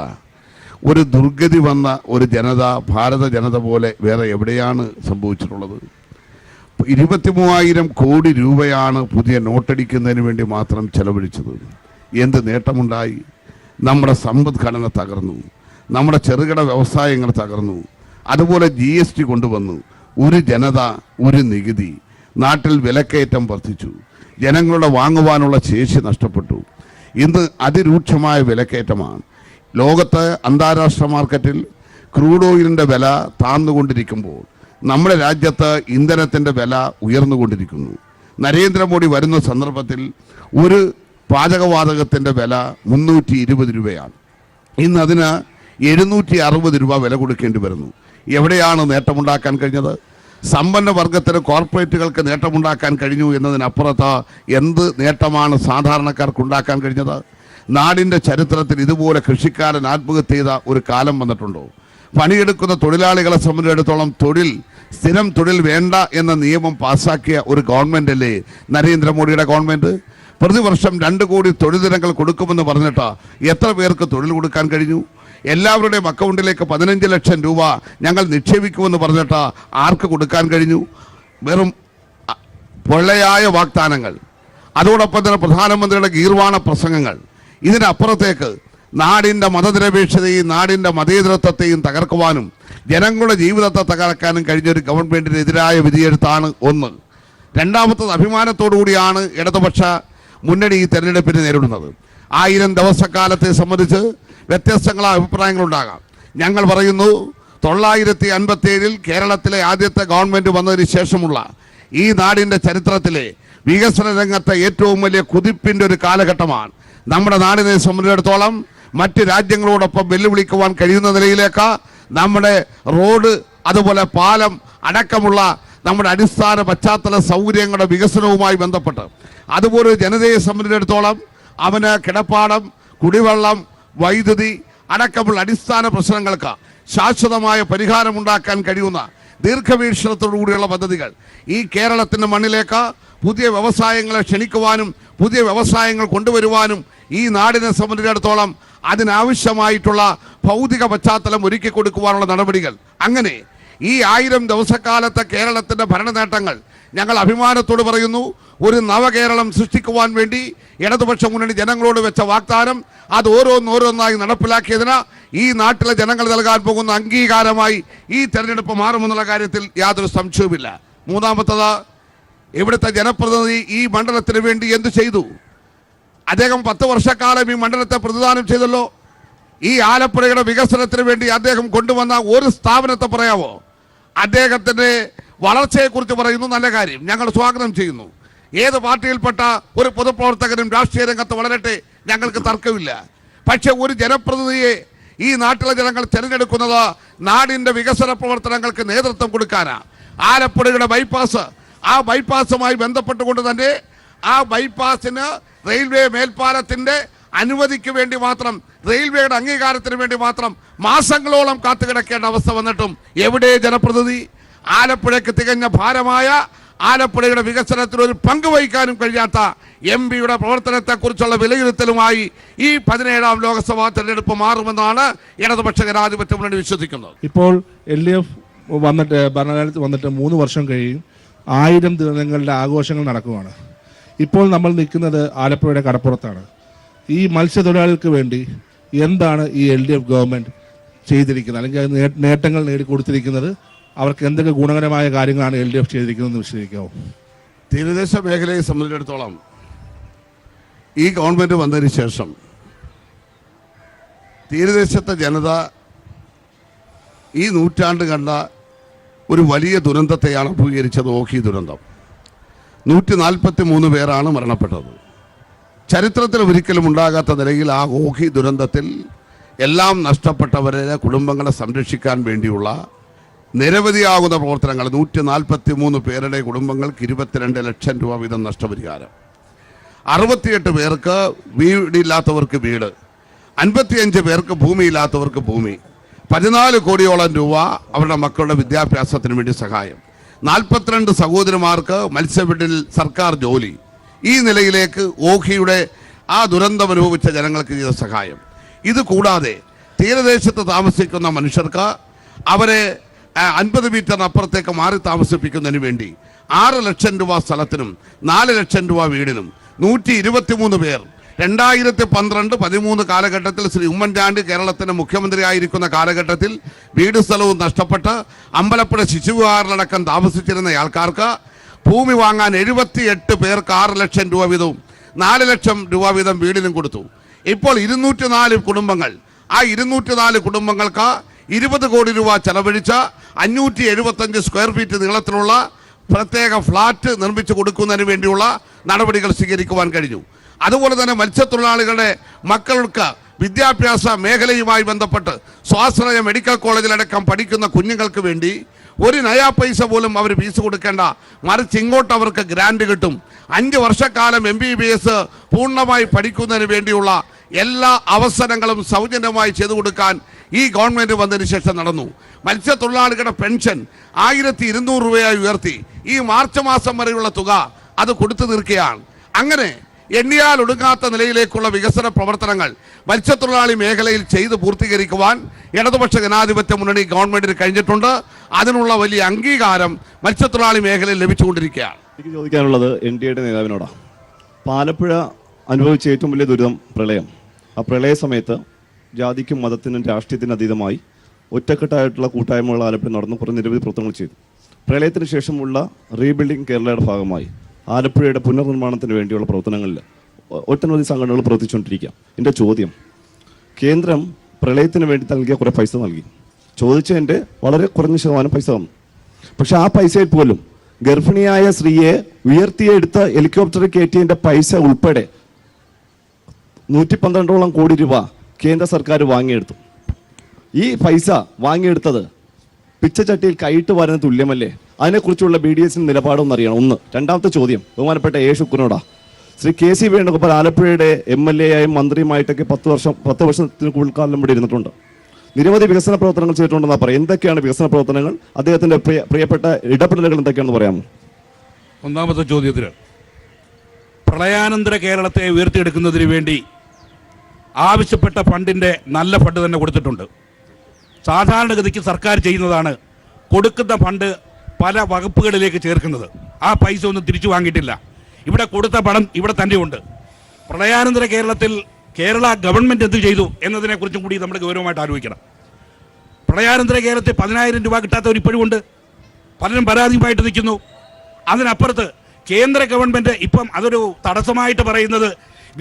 ഒരു ദുർഗതി വന്ന ഒരു ജനത, ഭാരത ജനത പോലെ വേറെ എവിടെയാണ് സംഭവിച്ചിട്ടുള്ളത്? 23,000 കോടി രൂപയാണ് പുതിയ നോട്ടടിക്കുന്നതിന് വേണ്ടി മാത്രം ചെലവഴിച്ചത്. എന്ത് നേട്ടമുണ്ടായി? നമ്മുടെ സമ്പദ്ഘടന തകർന്നു, നമ്മുടെ ചെറുകിട വ്യവസായങ്ങൾ തകർന്നു. അതുപോലെ GST കൊണ്ടുവന്നു. ഒരു ജനത, ഒരു നികുതി. നാട്ടിൽ വിലക്കയറ്റം വർദ്ധിച്ചു, ജനങ്ങളുടെ വാങ്ങുവാനുള്ള ശേഷി നഷ്ടപ്പെട്ടു. ഇന്ന് അതിരൂക്ഷമായ വിലക്കയറ്റമാണ്. ലോകത്ത് അന്താരാഷ്ട്ര മാർക്കറ്റിൽ ക്രൂഡ് ഓയിലിൻ്റെ വില താഴ്ന്നുകൊണ്ടിരിക്കുമ്പോൾ നമ്മുടെ രാജ്യത്ത് ഇന്ധനത്തിൻ്റെ വില ഉയർന്നുകൊണ്ടിരിക്കുന്നു. നരേന്ദ്രമോദി വരുന്ന സന്ദർഭത്തിൽ ഒരു പാചകവാതകത്തിൻ്റെ വില 320 രൂപയാണ്. ഇന്ന് അതിന് 760 രൂപ വില കൊടുക്കേണ്ടി വരുന്നു. എവിടെയാണ് നേട്ടമുണ്ടാക്കാൻ കഴിഞ്ഞത്? സമ്പന്ന വർഗത്തിന്, കോർപ്പറേറ്റുകൾക്ക് നേട്ടമുണ്ടാക്കാൻ കഴിഞ്ഞു എന്നതിനപ്പുറത്ത് എന്ത് നേട്ടമാണ് സാധാരണക്കാർക്ക് ഉണ്ടാക്കാൻ കഴിഞ്ഞത്? നാടിൻ്റെ ചരിത്രത്തിൽ ഇതുപോലെ കൃഷിക്കാരൻ ആത്മഹത്യ ചെയ്ത ഒരു കാലം വന്നിട്ടുണ്ടോ? പണിയെടുക്കുന്ന തൊഴിലാളികളെ സംബന്ധിച്ചിടത്തോളം സ്ഥിരം തൊഴിൽ വേണ്ട എന്ന നിയമം പാസ്സാക്കിയ ഒരു ഗവൺമെന്റ് അല്ലേ നരേന്ദ്രമോദിയുടെ ഗവൺമെന്റ്? പ്രതിവർഷം 2 കോടി തൊഴിൽ ദിനങ്ങൾ കൊടുക്കുമെന്ന് പറഞ്ഞിട്ട് എത്ര പേർക്ക് തൊഴിൽ കൊടുക്കാൻ കഴിഞ്ഞു? എല്ലാവരുടെയും അക്കൗണ്ടിലേക്ക് 15 ലക്ഷം രൂപ ഞങ്ങൾ നിക്ഷേപിക്കുമെന്ന് പറഞ്ഞിട്ട് ആർക്ക് കൊടുക്കാൻ കഴിഞ്ഞു? വെറും പൊള്ളയായ വാഗ്ദാനങ്ങൾ, അതോടൊപ്പം തന്നെ പ്രധാനമന്ത്രിയുടെ ഗീർവാണ പ്രസംഗങ്ങൾ. ഇതിനപ്പുറത്തേക്ക് നാടിൻ്റെ മതനിരപേക്ഷതയും നാടിൻ്റെ മതേതരത്വത്തെയും തകർക്കുവാനും ജനങ്ങളുടെ ജീവിതത്തെ തകർക്കാനും കഴിഞ്ഞൊരു ഗവൺമെൻറ്റിനെതിരായ വിധിയെഴുത്താണ് ഒന്ന്. രണ്ടാമത്തത്, അഭിമാനത്തോടുകൂടിയാണ് ഇടതുപക്ഷ മുന്നണി ഈ തെരഞ്ഞെടുപ്പിനെ നേരിടുന്നത്. 1000 ദിവസക്കാലത്തെ സംബന്ധിച്ച് വ്യത്യസ്തങ്ങളായ അഭിപ്രായങ്ങളുണ്ടാകാം. ഞങ്ങൾ പറയുന്നു, 957 കേരളത്തിലെ ആദ്യത്തെ ഗവൺമെൻറ് വന്നതിന് ശേഷമുള്ള ഈ നാടിൻ്റെ ചരിത്രത്തിലെ വികസന രംഗത്തെ ഏറ്റവും വലിയ കുതിപ്പിൻ്റെ ഒരു കാലഘട്ടമാണ്. നമ്മുടെ നാടിനെ സംബന്ധിച്ചിടത്തോളം മറ്റ് രാജ്യങ്ങളോടൊപ്പം വെല്ലുവിളിക്കുവാൻ കഴിയുന്ന നിലയിലേക്ക് നമ്മുടെ റോഡ്, അതുപോലെ പാലം അടക്കമുള്ള നമ്മുടെ അടിസ്ഥാന പശ്ചാത്തല സൗകര്യങ്ങളുടെ വികസനവുമായി ബന്ധപ്പെട്ട്, അതുപോലെ ജനതയെ സംബന്ധിച്ചിടത്തോളം അവന് കിടപ്പാടം, കുടിവെള്ളം, വൈദ്യുതി അടക്കമുള്ള അടിസ്ഥാന പ്രശ്നങ്ങൾക്ക് ശാശ്വതമായ പരിഹാരമുണ്ടാക്കാൻ കഴിയുന്ന ദീർഘവീക്ഷണത്തോടുകൂടിയുള്ള പദ്ധതികൾ ഈ കേരളത്തിൻ്റെ മണ്ണിലേക്ക് പുതിയ വ്യവസായങ്ങളെ ക്ഷണിക്കുവാനും പുതിയ വ്യവസായങ്ങൾ കൊണ്ടുവരുവാനും ഈ നാടിനെ സംബന്ധിച്ചിടത്തോളം അതിനാവശ്യമായിട്ടുള്ള ഭൗതിക പശ്ചാത്തലം ഒരുക്കി കൊടുക്കുവാനുള്ള നടപടികൾ. അങ്ങനെ ഈ 1000 ദിവസക്കാലത്തെ കേരളത്തിൻ്റെ ഭരണ നേട്ടങ്ങൾ ഞങ്ങൾ അഭിമാനത്തോട് പറയുന്നു. ഒരു നവകേരളം സൃഷ്ടിക്കുവാൻ വേണ്ടി ഇടതുപക്ഷ മുന്നണി ജനങ്ങളോട് വെച്ച വാഗ്ദാനം അത് ഓരോന്നോരോന്നായി നടപ്പിലാക്കിയതിന് ഈ നാട്ടിലെ ജനങ്ങൾ നൽകാൻ പോകുന്ന അംഗീകാരമായി ഈ തെരഞ്ഞെടുപ്പ് മാറുമെന്നുള്ള കാര്യത്തിൽ യാതൊരു സംശയവുമില്ല. മൂന്നാമത്തത്, ഇവിടുത്തെ ജനപ്രതിനിധി ഈ മണ്ഡലത്തിന് വേണ്ടി എന്ത് ചെയ്തു? അദ്ദേഹം 10 വർഷക്കാലം ഈ മണ്ഡലത്തെ പ്രതിദാനം ചെയ്തല്ലോ. ഈ ആലപ്പുഴയുടെ വികസനത്തിന് വേണ്ടി അദ്ദേഹം കൊണ്ടുവന്ന ഒരു സ്ഥാപനത്തെ പറയാമോ? അദ്ദേഹത്തിൻ്റെ വളർച്ചയെക്കുറിച്ച് പറയുന്നു, നല്ല കാര്യം, ഞങ്ങൾ സ്വാഗതം ചെയ്യുന്നു. ഏത് പാർട്ടിയിൽപ്പെട്ട ഒരു പൊതുപ്രവർത്തകനും രാഷ്ട്രീയ രംഗത്ത് വളരട്ടെ, ഞങ്ങൾക്ക് തർക്കമില്ല. പക്ഷെ ഒരു ജനപ്രതിനിധിയെ ഈ നാട്ടിലെ ജനങ്ങൾ തിരഞ്ഞെടുക്കുന്നത് നാടിൻ്റെ വികസന പ്രവർത്തനങ്ങൾക്ക് നേതൃത്വം കൊടുക്കാനാണ്. ആലപ്പുഴയുടെ ബൈപ്പാസ്, ആ ബൈപ്പാസുമായി ബന്ധപ്പെട്ടുകൊണ്ട് തന്നെ ആ ബൈപ്പാസിന് റെയിൽവേ മേൽപ്പാലത്തിൻ്റെ അനുമതിക്ക് വേണ്ടി മാത്രം, റെയിൽവേയുടെ അംഗീകാരത്തിന് വേണ്ടി മാത്രം മാസങ്ങളോളം കാത്തുകിടക്കേണ്ട അവസ്ഥ വന്നിട്ടും എവിടെ ജനപ്രതിനിധി? ആലപ്പുഴയ്ക്ക് തികഞ്ഞ ഭാരമായ ആലപ്പുഴയുടെ വികസനത്തിൽ ഒരു പങ്കുവഹിക്കാനും കഴിയാത്ത എംപിയുടെ പ്രവർത്തനത്തെക്കുറിച്ചുള്ള വിലയിരുത്തലുമായി ഈ 17ാം ലോക്സഭാ തെരഞ്ഞെടുപ്പ് മാറുമെന്നാണ് ഇടതുപക്ഷ ജനാധിപത്യ മുന്നണി വിശ്വസിക്കുന്നത്. ഇപ്പോൾ LDF ഭരണകാലത്ത് വന്നിട്ട് 3 വർഷം കഴിയും. 1000 ദിനങ്ങളുടെ ആഘോഷങ്ങൾ നടക്കുകയാണ്. ഇപ്പോൾ നമ്മൾ നിൽക്കുന്നത് ആലപ്പുഴയുടെ കടപ്പുറത്താണ്. ഈ മത്സ്യത്തൊഴിലാളികൾക്ക് വേണ്ടി എന്താണ് ഈ LDF ഗവൺമെൻറ് ചെയ്തിരിക്കുന്നത്, അല്ലെങ്കിൽ നേട്ടങ്ങൾ നേടിക്കൊടുത്തിരിക്കുന്നത്? അവർക്ക് എന്തൊക്കെ ഗുണകരമായ കാര്യങ്ങളാണ് LDF ചെയ്തിരിക്കുന്നതെന്ന് വിശദീകരിക്കാമോ? തീരദേശ മേഖലയെ സംബന്ധിച്ചിടത്തോളം ഈ ഗവൺമെൻറ് വന്നതിന് ശേഷം തീരദേശത്തെ ജനത ഈ നൂറ്റാണ്ട് കണ്ട ഒരു വലിയ ദുരന്തത്തെയാണ് അഭിമുഖീകരിച്ചത്. ഓഖി ദുരന്തം. 143 പേരാണ് മരണപ്പെട്ടത്. ചരിത്രത്തിൽ ഒരിക്കലും ഉണ്ടാകാത്ത നിലയിൽ ആ ഓഖി ദുരന്തത്തിൽ എല്ലാം നഷ്ടപ്പെട്ടവരെ കുടുംബങ്ങളെ സംരക്ഷിക്കാൻ വേണ്ടിയുള്ള നിരവധിയാകുന്ന പ്രവർത്തനങ്ങൾ. 143 പേരുടെ കുടുംബങ്ങൾക്ക് 22 ലക്ഷം രൂപ വീതം നഷ്ടപരിഹാരം, 68 പേർക്ക് വീടില്ലാത്തവർക്ക് വീട്, 55 പേർക്ക് ഭൂമിയില്ലാത്തവർക്ക് ഭൂമി, 14 കോടിയോളം രൂപ അവരുടെ മക്കളുടെ വിദ്യാഭ്യാസത്തിന് വേണ്ടി സഹായം, 42 സഹോദരന്മാർക്ക് മത്സ്യബെഡിൽ സർക്കാർ ജോലി. ഈ നിലയിലേക്ക് ഓഖിയുടെ ആ ദുരന്തം അനുഭവിച്ച ജനങ്ങൾക്ക് ചെയ്ത സഹായം. ഇത് കൂടാതെ തീരദേശത്ത് താമസിക്കുന്ന മനുഷ്യർക്ക് അവരെ 50 മീറ്ററിനപ്പുറത്തേക്ക് മാറി താമസിപ്പിക്കുന്നതിന് വേണ്ടി 6 ലക്ഷം രൂപ സ്ഥലത്തിനും 4 ലക്ഷം രൂപ വീടിനും 123 പേർ 2012-13 കാലഘട്ടത്തിൽ ശ്രീ ഉമ്മൻചാണ്ടി കേരളത്തിന്റെ മുഖ്യമന്ത്രിയായിരിക്കുന്ന കാലഘട്ടത്തിൽ വീട് സ്ഥലവും നഷ്ടപ്പെട്ട് അമ്പലപ്പുഴ ശിശുവിഹാറിലടക്കം താമസിച്ചിരുന്ന ആൾക്കാർക്ക് ഭൂമി വാങ്ങാൻ 78 പേർക്ക് 6 ലക്ഷം രൂപ വീതവും 4 ലക്ഷം രൂപ വീതം വീടിനും കൊടുത്തു. ഇപ്പോൾ 204 കുടുംബങ്ങൾ, ആ 204 കുടുംബങ്ങൾക്ക് 20 കോടി രൂപ ചെലവഴിച്ച് 575 സ്ക്വയർ ഫീറ്റ് നീളത്തിലുള്ള പ്രത്യേക ഫ്ലാറ്റ് നിർമ്മിച്ചു കൊടുക്കുന്നതിന് വേണ്ടിയുള്ള നടപടികൾ സ്വീകരിക്കുവാൻ കഴിഞ്ഞു. അതുപോലെ തന്നെ മത്സ്യത്തൊഴിലാളികളുടെ മക്കൾക്ക് വിദ്യാഭ്യാസ മേഖലയുമായി ബന്ധപ്പെട്ട് സ്വാശ്രയ മെഡിക്കൽ കോളേജിലടക്കം പഠിക്കുന്ന കുഞ്ഞുങ്ങൾക്ക് വേണ്ടി ഒരു നയാ പൈസ പോലും അവർ ഫീസ് കൊടുക്കേണ്ട, മറിച്ച് ഇങ്ങോട്ട് അവർക്ക് ഗ്രാൻഡ് കിട്ടും. 5 വർഷക്കാലം MBBS പൂർണ്ണമായി പഠിക്കുന്നതിന് വേണ്ടിയുള്ള എല്ലാ അവസരങ്ങളും സൗജന്യമായി ചെയ്തു കൊടുക്കാൻ ഈ ഗവൺമെന്റ് വന്നതിന് ശേഷം നടന്നു. മത്സ്യത്തൊഴിലാളികളുടെ പെൻഷൻ 1200 രൂപയായി ഉയർത്തി. ഈ മാർച്ച് മാസം വരെയുള്ള തുക അത് കൊടുത്തു തീർക്കുകയാണ്. അങ്ങനെ എണ്ണിയാൽ ഒടുങ്ങാത്ത നിലയിലേക്കുള്ള വികസന പ്രവർത്തനങ്ങൾ മത്സ്യത്തൊഴിലാളി മേഖലയിൽ ചെയ്ത് പൂർത്തീകരിക്കുവാൻ ഇടതുപക്ഷ ജനാധിപത്യ മുന്നണി ഗവൺമെന്റിന് കഴിഞ്ഞിട്ടുണ്ട്. അതിനുള്ള വലിയ അംഗീകാരം മത്സ്യത്തൊഴിലാളി മേഖലയിൽ ലഭിച്ചുകൊണ്ടിരിക്കുകയാണ്. എനിക്ക് ചോദിക്കാനുള്ളത് NDAയുടെ നേതാവിനോടാണ്. ആലപ്പുഴ അനുഭവിച്ച ഏറ്റവും വലിയ ദുരിതം പ്രളയം. ആ പ്രളയ സമയത്ത് ജാതിക്കും മതത്തിനും രാഷ്ട്രീയത്തിനും അതീതമായി ഒറ്റക്കെട്ടായിട്ടുള്ള കൂട്ടായ്മകൾ ആലപ്പുഴ നടന്നു കുറേ നിരവധി പ്രവർത്തനങ്ങൾ ചെയ്തു. പ്രളയത്തിന് ശേഷമുള്ള റീബിൽഡിംഗ് കേരളയുടെ ഭാഗമായി ആലപ്പുഴയുടെ പുനർനിർമ്മാണത്തിന് വേണ്ടിയുള്ള പ്രവർത്തനങ്ങളിൽ ഒട്ടനവധി സംഘടനകൾ പ്രവർത്തിച്ചുകൊണ്ടിരിക്കുക. എൻ്റെ ചോദ്യം, കേന്ദ്രം പ്രളയത്തിന് വേണ്ടി നൽകിയ കുറേ പൈസ നൽകി, ചോദിച്ചതിൻ്റെ വളരെ കുറഞ്ഞ ശതമാനം പൈസ തന്നു. പക്ഷെ ആ പൈസയിൽ പോലും ഗർഭിണിയായ സ്ത്രീയെ ഉയർത്തിയെടുത്ത് ഹെലികോപ്റ്ററിൽ കയറ്റിയതിൻ്റെ പൈസ ഉൾപ്പെടെ 112 കോടി രൂപ കേന്ദ്ര സർക്കാർ വാങ്ങിയെടുത്തു. ഈ പൈസ വാങ്ങിയെടുത്തത് പിച്ചച്ചട്ടിയിൽ കൈയിട്ട് വരുന്ന തുല്യമല്ലേ? അതിനെക്കുറിച്ചുള്ള BDSന്റെ നിലപാടൊന്നും അറിയണം. ഒന്ന്. രണ്ടാമത്തെ ചോദ്യം ബഹുമാനപ്പെട്ട ശുക്രനോടാ. ശ്രീ KC വേണുഗോപാൽ ആലപ്പുഴയുടെ MLA ആയും മന്ത്രിയുമായിട്ടൊക്കെ 10 വർഷത്തിന് കൂടുതൽ കാലം ഇവിടെ ഇരുന്നിട്ടുണ്ട്. നിരവധി വികസന പ്രവർത്തനങ്ങൾ ചെയ്തിട്ടുണ്ടെന്നാ പറയാം. എന്തൊക്കെയാണ് വികസന പ്രവർത്തനങ്ങൾ? അദ്ദേഹത്തിന്റെ പ്രിയപ്പെട്ട ഇടപെടലുകൾ എന്തൊക്കെയാണെന്ന് പറയാമോ? ഒന്നാമത്തെ ചോദ്യത്തിന്, പ്രളയാനന്തര കേരളത്തെ ഉയർത്തിയെടുക്കുന്നതിന് വേണ്ടി ആവശ്യപ്പെട്ട ഫണ്ടിന്റെ നല്ല ഫണ്ട് തന്നെ കൊടുത്തിട്ടുണ്ട്. സാധാരണഗതിക്ക് സർക്കാർ ചെയ്യുന്നതാണ് കൊടുക്കുന്ന ഫണ്ട് പല വകുപ്പുകളിലേക്ക് ചേർക്കുന്നത്. ആ പൈസ ഒന്നും തിരിച്ചു വാങ്ങിയിട്ടില്ല. ഇവിടെ കൊടുത്ത പണം ഇവിടെ തന്നെയുണ്ട്. പ്രളയാനന്തര കേരളത്തിൽ കേരള ഗവൺമെന്റ് എന്ത് ചെയ്തു എന്നതിനെക്കുറിച്ചും കൂടി നമ്മൾ ഗൗരവമായിട്ട് ആലോചിക്കണം. പ്രളയാനന്തര കേരളത്തിൽ 10,000 രൂപ കിട്ടാത്തവർ ഇപ്പോഴും ഉണ്ട്. പലരും പരാതിയുമായിട്ട് നിൽക്കുന്നു. അതിനപ്പുറത്ത് കേന്ദ്ര ഗവൺമെന്റ് ഇപ്പം അതൊരു തടസ്സമായിട്ട് പറയുന്നത്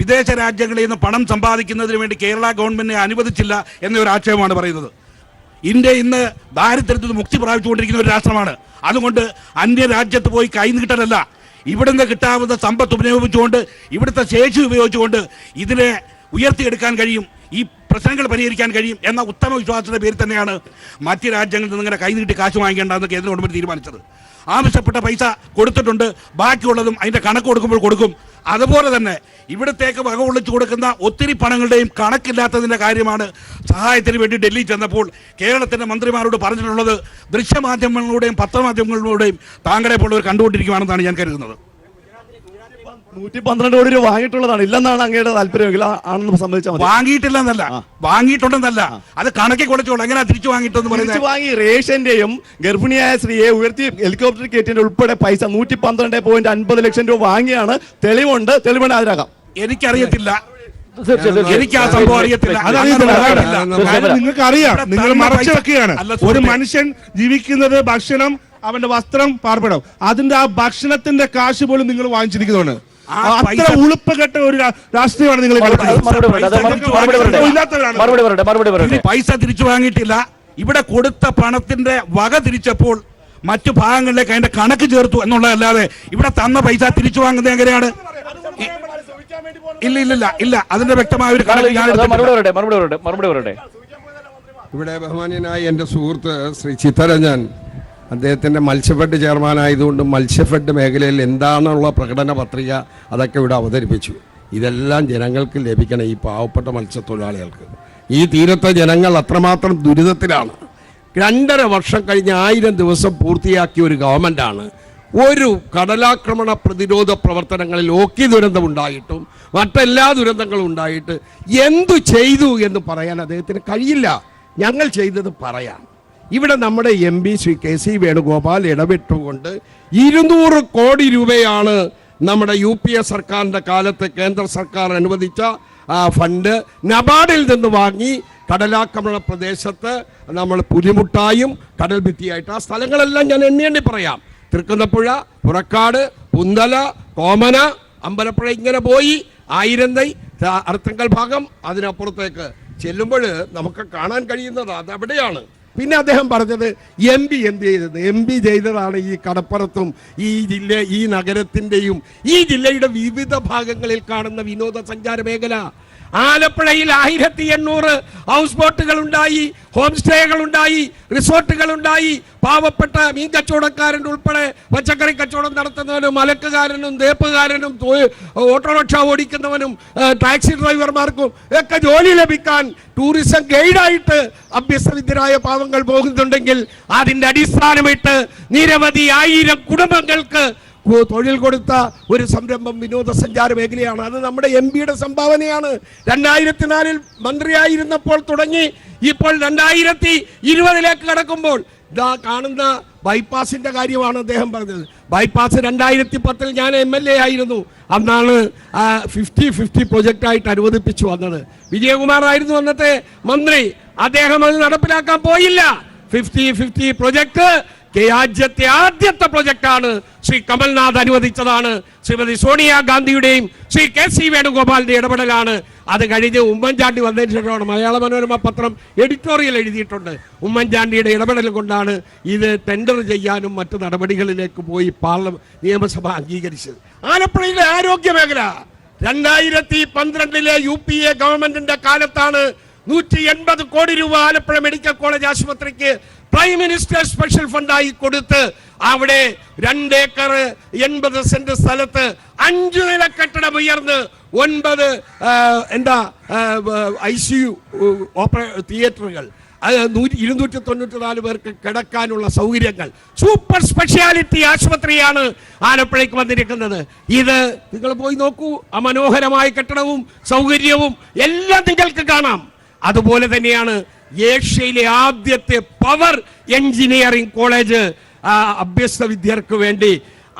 വിദേശ രാജ്യങ്ങളിൽ നിന്ന് പണം സമ്പാദിക്കുന്നതിന് വേണ്ടി കേരള ഗവൺമെന്റിനെ അനുവദിച്ചില്ല എന്നൊരു ആക്ഷേപമാണ് പറയുന്നത്. ഇന്ത്യ ഇന്ന് ദാരിദ്ര്യത്തിൽ നിന്ന് മുക്തി പ്രാപിച്ചുകൊണ്ടിരിക്കുന്ന ഒരു രാഷ്ട്രമാണ്. അതുകൊണ്ട് അന്യ രാജ്യത്ത് പോയി കൈനീട്ടലല്ല, ഇവിടുന്ന് കിട്ടാവുന്ന സമ്പത്ത് ഉപയോഗിച്ചുകൊണ്ട് ഇവിടുത്തെ ശേഷി ഉപയോഗിച്ചുകൊണ്ട് ഇതിനെ ഉയർത്തിയെടുക്കാൻ കഴിയും, ഈ പ്രശ്നങ്ങൾ പരിഹരിക്കാൻ കഴിയും എന്ന ഉത്തമ വിശ്വാസത്തിന്റെ പേരിൽ തന്നെയാണ് മറ്റ് രാജ്യങ്ങളിൽ നിന്ന് ഇങ്ങനെ കൈനീട്ടി കാശ് വാങ്ങിക്കേണ്ടതെന്ന് കേന്ദ്ര ഗവൺമെന്റ് തീരുമാനിച്ചത്. ആവശ്യപ്പെട്ട പൈസ കൊടുത്തിട്ടുണ്ട്. ബാക്കിയുള്ളതും അതിന്റെ കണക്ക് കൊടുക്കുമ്പോൾ കൊടുക്കും. അതുപോലെ തന്നെ ഇവിടത്തേക്ക് വക ഒളിച്ചു കൊടുക്കുന്ന ഒത്തിരി പണങ്ങളുടെയും കണക്കില്ലാത്തതിന്റെ കാര്യമാണ് സഹായത്തിന് വേണ്ടി ഡൽഹി ചെന്നപ്പോൾ കേരളത്തിന്റെ മന്ത്രിമാരോട് പറഞ്ഞിട്ടുള്ളത്. ദൃശ്യമാധ്യമങ്ങളിലൂടെയും പത്രമാധ്യമങ്ങളിലൂടെയും താങ്കളെ പോലുള്ളവർ കണ്ടുകൊണ്ടിരിക്കുകയാണെന്നാണ് ഞാൻ കരുതുന്നത്. 112 കോടി രൂപ വാങ്ങിയിട്ടുള്ളതാണ്, ഇല്ലെന്നാണ് അങ്ങയുടെ താല്പര്യമെങ്കിൽ ആണെന്ന് സംബന്ധിച്ചാൽ മതി. വാങ്ങിയിട്ടില്ലെന്നല്ല, വാങ്ങിയിട്ടുണ്ടെന്നല്ല, അത് കണക്കി കൊടുത്തോളൂ. എങ്ങനെ തിരിച്ചു വാങ്ങിയിട്ടെന്ന് പറയുന്നത്? വാങ്ങി റേഷന്റെയും ഗർഭിണിയായ സ്ത്രീയെ ഉയർത്തി ഹെലികോപ്റ്റർ കയറ്റിന്റെ ഉൾപ്പെടെ പൈസ 112.50 ലക്ഷം രൂപ വാങ്ങിയാണ്. തെളിവുണ്ട്, തെളിവിന് ഹാജരാക്കാം. എനിക്കറിയത്തില്ല, എനിക്ക് ആ സംഭവം അറിയത്തില്ല. നിങ്ങൾക്ക് അറിയാം, നിങ്ങൾ മറച്ചു വെക്കുകയാണ്. ഒരു മനുഷ്യൻ ജീവിക്കുന്നത് ഭക്ഷണം, അവന്റെ വസ്ത്രം, പാർപ്പിടം, അതിന്റെ ആ ഭക്ഷണത്തിന്റെ കാശ് പോലും നിങ്ങൾ വാങ്ങിച്ചിരിക്കുന്നതാണ്. അത്ര ഉളുപ്പകെട്ട ഒരു രാഷ്ട്രീയമാണ് നിങ്ങൾ. പൈസ തിരിച്ചു വാങ്ങിയിട്ടില്ല. ഇവിടെ കൊടുത്ത പണത്തിന്റെ വക തിരിച്ചപ്പോൾ മറ്റു ഭാഗങ്ങളിലേക്ക് അതിന്റെ കണക്ക് ചേർത്തു എന്നുള്ളതല്ലാതെ ഇവിടെ തന്ന പൈസ തിരിച്ചു വാങ്ങുന്നത് എങ്ങനെയാണ്? ഇല്ല, അതിന്റെ വ്യക്തമായ ഒരു മറുപടി. ഇവിടെ ബഹുമാന്യനായ എൻ്റെ സുഹൃത്ത് ശ്രീ ചിത്തരഞ്ജൻ അദ്ദേഹത്തിൻ്റെ മത്സ്യഫെഡ് ചെയർമാനായതുകൊണ്ട് മത്സ്യഫെഡ് മേഖലയിൽ എന്താണുള്ള പ്രകടന പത്രിക അതൊക്കെ ഇവിടെ അവതരിപ്പിച്ചു. ഇതെല്ലാം ജനങ്ങൾക്ക് ലഭിക്കണം, ഈ പാവപ്പെട്ട മത്സ്യത്തൊഴിലാളികൾക്ക്. ഈ തീരത്തെ ജനങ്ങൾ അത്രമാത്രം ദുരിതത്തിലാണ്. 2.5 വർഷം കഴിഞ്ഞ് 1000 ദിവസം പൂർത്തിയാക്കിയ ഒരു ഗവൺമെൻറ്റാണ്. ഒരു കടലാക്രമണ പ്രതിരോധ പ്രവർത്തനങ്ങളിൽ ഓക്കി ദുരന്തം ഉണ്ടായിട്ടും മറ്റെല്ലാ ദുരന്തങ്ങളും ഉണ്ടായിട്ട് എന്തു ചെയ്തു എന്ന് പറയാൻ അദ്ദേഹത്തിന് കഴിയില്ല. ഞങ്ങൾ ചെയ്തത് പറയാം. ഇവിടെ നമ്മുടെ MP ശ്രീ KC വേണുഗോപാൽ ഇടപെട്ടുകൊണ്ട് 200 കോടി രൂപയാണ് നമ്മുടെ UPA സർക്കാരിൻ്റെ കാലത്ത് കേന്ദ്ര സർക്കാർ അനുവദിച്ച ഫണ്ട് നബാർഡിൽ നിന്ന് വാങ്ങി കടലാക്രമണ പ്രദേശത്ത് നമ്മൾ പുലിമുട്ടായും കടൽ ഭിത്തിയായിട്ട് ആ സ്ഥലങ്ങളെല്ലാം ഞാൻ എണ്ണി പറയാം. തൃക്കുന്നപ്പുഴ, പുറക്കാട്, പുന്തല, കോമന, അമ്പലപ്പുഴ ഇങ്ങനെ പോയി ആയിരന്തൈ, അർത്തങ്കൽ ഭാഗം, അതിനപ്പുറത്തേക്ക് ചെല്ലുമ്പോൾ നമുക്ക് കാണാൻ കഴിയുന്നത് അതെവിടെയാണ്. പിന്നെ അദ്ദേഹം പറഞ്ഞത് MP എന്ത് ചെയ്തത്? MP ചെയ്തതാണ് ഈ കടപ്പുറത്തും ഈ നഗരത്തിൻ്റെയും ഈ ജില്ലയുടെ വിവിധ ഭാഗങ്ങളിൽ കാണുന്ന വിനോദസഞ്ചാര മേഖല. ആലപ്പുഴയിൽ 1800 ഹൗസ് ബോട്ടുകൾ ഉണ്ടായി, ഹോം സ്റ്റേകൾ ഉണ്ടായി, റിസോർട്ടുകൾ ഉണ്ടായി. പാവപ്പെട്ട മീൻ കച്ചവടക്കാരൻ ഉൾപ്പെടെ പച്ചക്കറി കച്ചവടം നടത്തുന്നവനും അലക്കുകാരനും തേപ്പുകാരനും ഓട്ടോറിക്ഷ ഓടിക്കുന്നവനും ടാക്സി ഡ്രൈവർമാർക്കും ഒക്കെ ജോലി ലഭിക്കാൻ ടൂറിസം ഗൈഡായിട്ട് അഭ്യസ്തവിദ്യരായ പാവങ്ങൾ പോകുന്നുണ്ടെങ്കിൽ അതിൻ്റെ അടിസ്ഥാനമായിട്ട് നിരവധി 1000 കുടുംബങ്ങൾക്ക് തൊഴിൽ കൊടുത്ത ഒരു സംരംഭം വിനോദസഞ്ചാര മേഖലയാണ്. അത് നമ്മുടെ MP-യുടെ സംഭാവനയാണ്. 2004 മന്ത്രിയായിരുന്നപ്പോൾ തുടങ്ങി ഇപ്പോൾ 2020 കടക്കുമ്പോൾ ഇതാ കാണുന്ന ബൈപ്പാസിന്റെ കാര്യമാണ് അദ്ദേഹം പറഞ്ഞത്. ബൈപ്പാസ് 2010 ഞാൻ MLA ആയിരുന്നു. അന്നാണ് 50-50 പ്രൊജക്റ്റായിട്ട് അനുവദിപ്പിച്ചു വന്നത്. വിജയകുമാർ ആയിരുന്നു അന്നത്തെ മന്ത്രി. അദ്ദേഹം അത് നടപ്പിലാക്കാൻ പോയില്ല. 50-50 പ്രൊജക്ട് രാജ്യത്തെ ആദ്യത്തെ പ്രൊജക്റ്റാണ്. ശ്രീ കമൽനാഥ് അനുവദിച്ചതാണ്. ശ്രീമതി സോണിയാഗാന്ധിയുടെയും ശ്രീ KC വേണുഗോപാലിന്റെ ഇടപെടലാണ്. അത് കഴിഞ്ഞ് ഉമ്മൻചാണ്ടി വന്നതിന് ശേഷമാണ് മലയാള മനോരമ പത്രം എഡിറ്റോറിയൽ എഴുതിയിട്ടുണ്ട്. ഉമ്മൻചാണ്ടിയുടെ ഇടപെടൽ കൊണ്ടാണ് ഇത് ടെൻഡർ ചെയ്യാനും മറ്റു നടപടികളിലേക്ക് പോയി നിയമസഭ അംഗീകരിച്ചത്. ആലപ്പുഴയിലെ ആരോഗ്യ മേഖല 2012 UPA ഗവൺമെന്റിന്റെ കാലത്താണ് 180 കോടി രൂപ ആലപ്പുഴ മെഡിക്കൽ കോളേജ് ആശുപത്രിക്ക് പ്രൈം മിനിസ്റ്റർ സ്പെഷ്യൽ ഫണ്ടായി കൊടുത്ത് അവിടെ 2 ഏക്കർ 80 സെന്റ് സ്ഥലത്ത് 5 നില കെട്ടിടം ഉയർന്ന് 9 ICU തിയേറ്ററുകൾ, 294 പേർക്ക് കിടക്കാനുള്ള സൗകര്യങ്ങൾ, സൂപ്പർ സ്പെഷ്യാലിറ്റി ആശുപത്രിയാണ് ആലപ്പുഴയ്ക്ക് വന്നിരിക്കുന്നത്. ഇത് നിങ്ങൾ പോയി നോക്കൂ. ആ മനോഹരമായ കെട്ടിടവും സൗകര്യവും എല്ലാം നിങ്ങൾക്ക് കാണാം. അതുപോലെ തന്നെയാണ് ഏഷ്യയിലെ ആദ്യത്തെ പവർ എഞ്ചിനീയറിംഗ് കോളേജ് അഭ്യസ്ത വിദ്യർക്ക് വേണ്ടി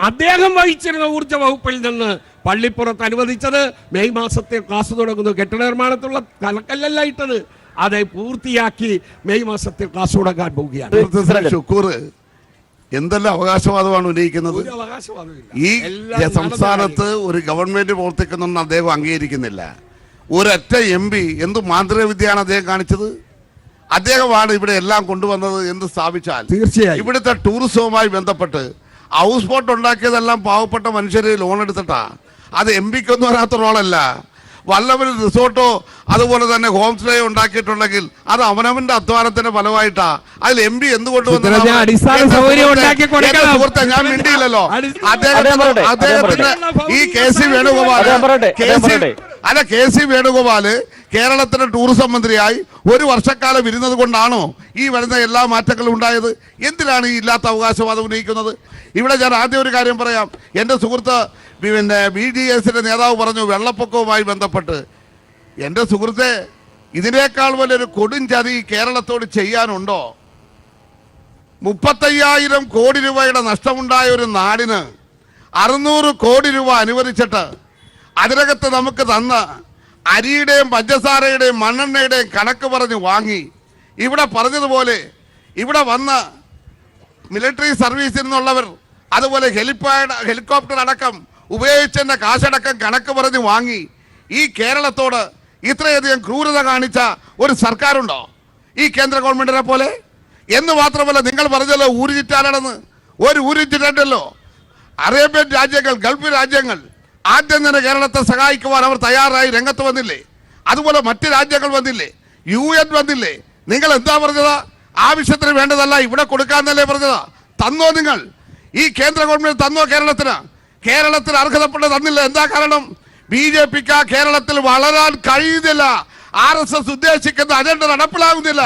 അദ്ദേഹം വഹിച്ചിരുന്ന ഊർജ്ജ വകുപ്പിൽ നിന്ന് പള്ളിപ്പുറത്ത് അനുവദിച്ചത്. മെയ് മാസത്തെ ക്ലാസ് തുടങ്ങുന്നു. കെട്ടിട നിർമ്മാണത്തിലുള്ള കലക്കല്ലല്ല ഇട്ടത്, അത് പൂർത്തിയാക്കി മെയ് മാസത്തിൽ ക്ലാസ് തുടങ്ങാൻ പോവുകയാണ്. ഷുക്കൂർ എന്തെല്ലാം അവകാശവാദമാണ് ഉന്നയിക്കുന്നത്? ഈ സംസ്ഥാനത്ത് ഒരു ഗവൺമെന്റ് പ്രവർത്തിക്കുന്നെന്ന് അദ്ദേഹം അംഗീകരിക്കുന്നില്ല. ഒരൊറ്റ MP എന്ത് മാന്ത്രിക വിദ്യയാണ് അദ്ദേഹം കാണിച്ചത്? അദ്ദേഹമാണ് ഇവിടെ എല്ലാം കൊണ്ടുവന്നത് എന്ന് സ്ഥാപിച്ചാൽ തീർച്ചയായും ഇവിടുത്തെ ടൂറിസവുമായി ബന്ധപ്പെട്ട് ഹൗസ് ബോട്ട് ഉണ്ടാക്കിയതെല്ലാം പാവപ്പെട്ട മനുഷ്യർ ലോൺ എടുത്തിട്ടാ. അത് MP-ക്കൊന്നും വരാത്ത റോളല്ല. വല്ലവരും റിസോർട്ടോ അതുപോലെ തന്നെ ഹോം സ്റ്റേ ഉണ്ടാക്കിയിട്ടുണ്ടെങ്കിൽ അത് അവനവന്റെ അധ്വാനത്തിന്റെ ഫലമായിട്ടാ. അതിൽ MP എന്തുകൊണ്ട് സുഹൃത്തെ ഞാൻ മിണ്ടിയില്ലല്ലോ. അദ്ദേഹത്തിന് ഈ KC വേണുഗോപാല് കേരളത്തിന്റെ ടൂറിസം മന്ത്രിയായി 1 വർഷക്കാലം ഇരുന്നത് കൊണ്ടാണോ ഈ വരുന്ന എല്ലാ മാറ്റങ്ങളും ഉണ്ടായത്? എന്തിനാണ് ഈ ഇല്ലാത്ത അവകാശവാദം ഉന്നയിക്കുന്നത്? ഇവിടെ ഞാൻ ആദ്യം ഒരു കാര്യം പറയാം. എൻ്റെ സുഹൃത്ത് BDS-ന്റെ നേതാവ് പറഞ്ഞു വെള്ളപ്പൊക്കവുമായി ബന്ധപ്പെട്ട്. എൻ്റെ സുഹൃത്തെ, ഇതിനേക്കാൾ വലിയൊരു കൊടും ചതി കേരളത്തോട് ചെയ്യാനുണ്ടോ? 35,000 കോടി രൂപയുടെ നഷ്ടമുണ്ടായ ഒരു നാടിന് 600 കോടി രൂപ അനുവദിച്ചിട്ട് അതിനകത്ത് നമുക്ക് തന്ന അരിയുടെയും പഞ്ചസാരയുടെയും മണ്ണെണ്ണയുടെയും കണക്ക് പറഞ്ഞ് വാങ്ങി ഇവിടെ പറഞ്ഞതുപോലെ ഇവിടെ വന്ന മിലിറ്ററി സർവീസിൽ നിന്നുള്ളവർ അതുപോലെ ഹെലികോപ്റ്റർ അടക്കം ഉപയോഗിച്ചതിൻ്റെ കാശടക്കം കണക്ക് പറഞ്ഞ് വാങ്ങി ഈ കേരളത്തോട് ഇത്രയധികം ക്രൂരത കാണിച്ച ഒരു സർക്കാരുണ്ടോ ഈ കേന്ദ്ര ഗവൺമെന്റിനെ പോലെ? എന്ന് മാത്രമല്ല, നിങ്ങൾ പറഞ്ഞല്ലോ ഊരുചിറ്റാലടന്ന്. ഒരു ഊരുചിറ്റല്ലോ. അറേബ്യൻ രാജ്യങ്ങൾ, ഗൾഫ് രാജ്യങ്ങൾ ആദ്യം തന്നെ കേരളത്തെ സഹായിക്കുവാൻ അവർ തയ്യാറായി രംഗത്ത് വന്നില്ലേ? അതുപോലെ മറ്റ് രാജ്യങ്ങൾ വന്നില്ലേ? UN വന്നില്ലേ? നിങ്ങൾ എന്താ പറഞ്ഞത്? ആവശ്യത്തിന് വേണ്ടതല്ല ഇവിടെ കൊടുക്കാന്നല്ലേ പറഞ്ഞതാ? തന്നോ നിങ്ങൾ? ഈ കേന്ദ്ര ഗവൺമെന്റ് തന്നോ കേരളത്തിന്? കേരളത്തിന് അർഹതപ്പെട്ട തന്നില്ല. എന്താ കാരണം? BJP-ക്ക് കേരളത്തിൽ വളരാൻ കഴിയുന്നില്ല. RSS ഉദ്ദേശിക്കുന്ന അജണ്ട നടപ്പിലാകുന്നില്ല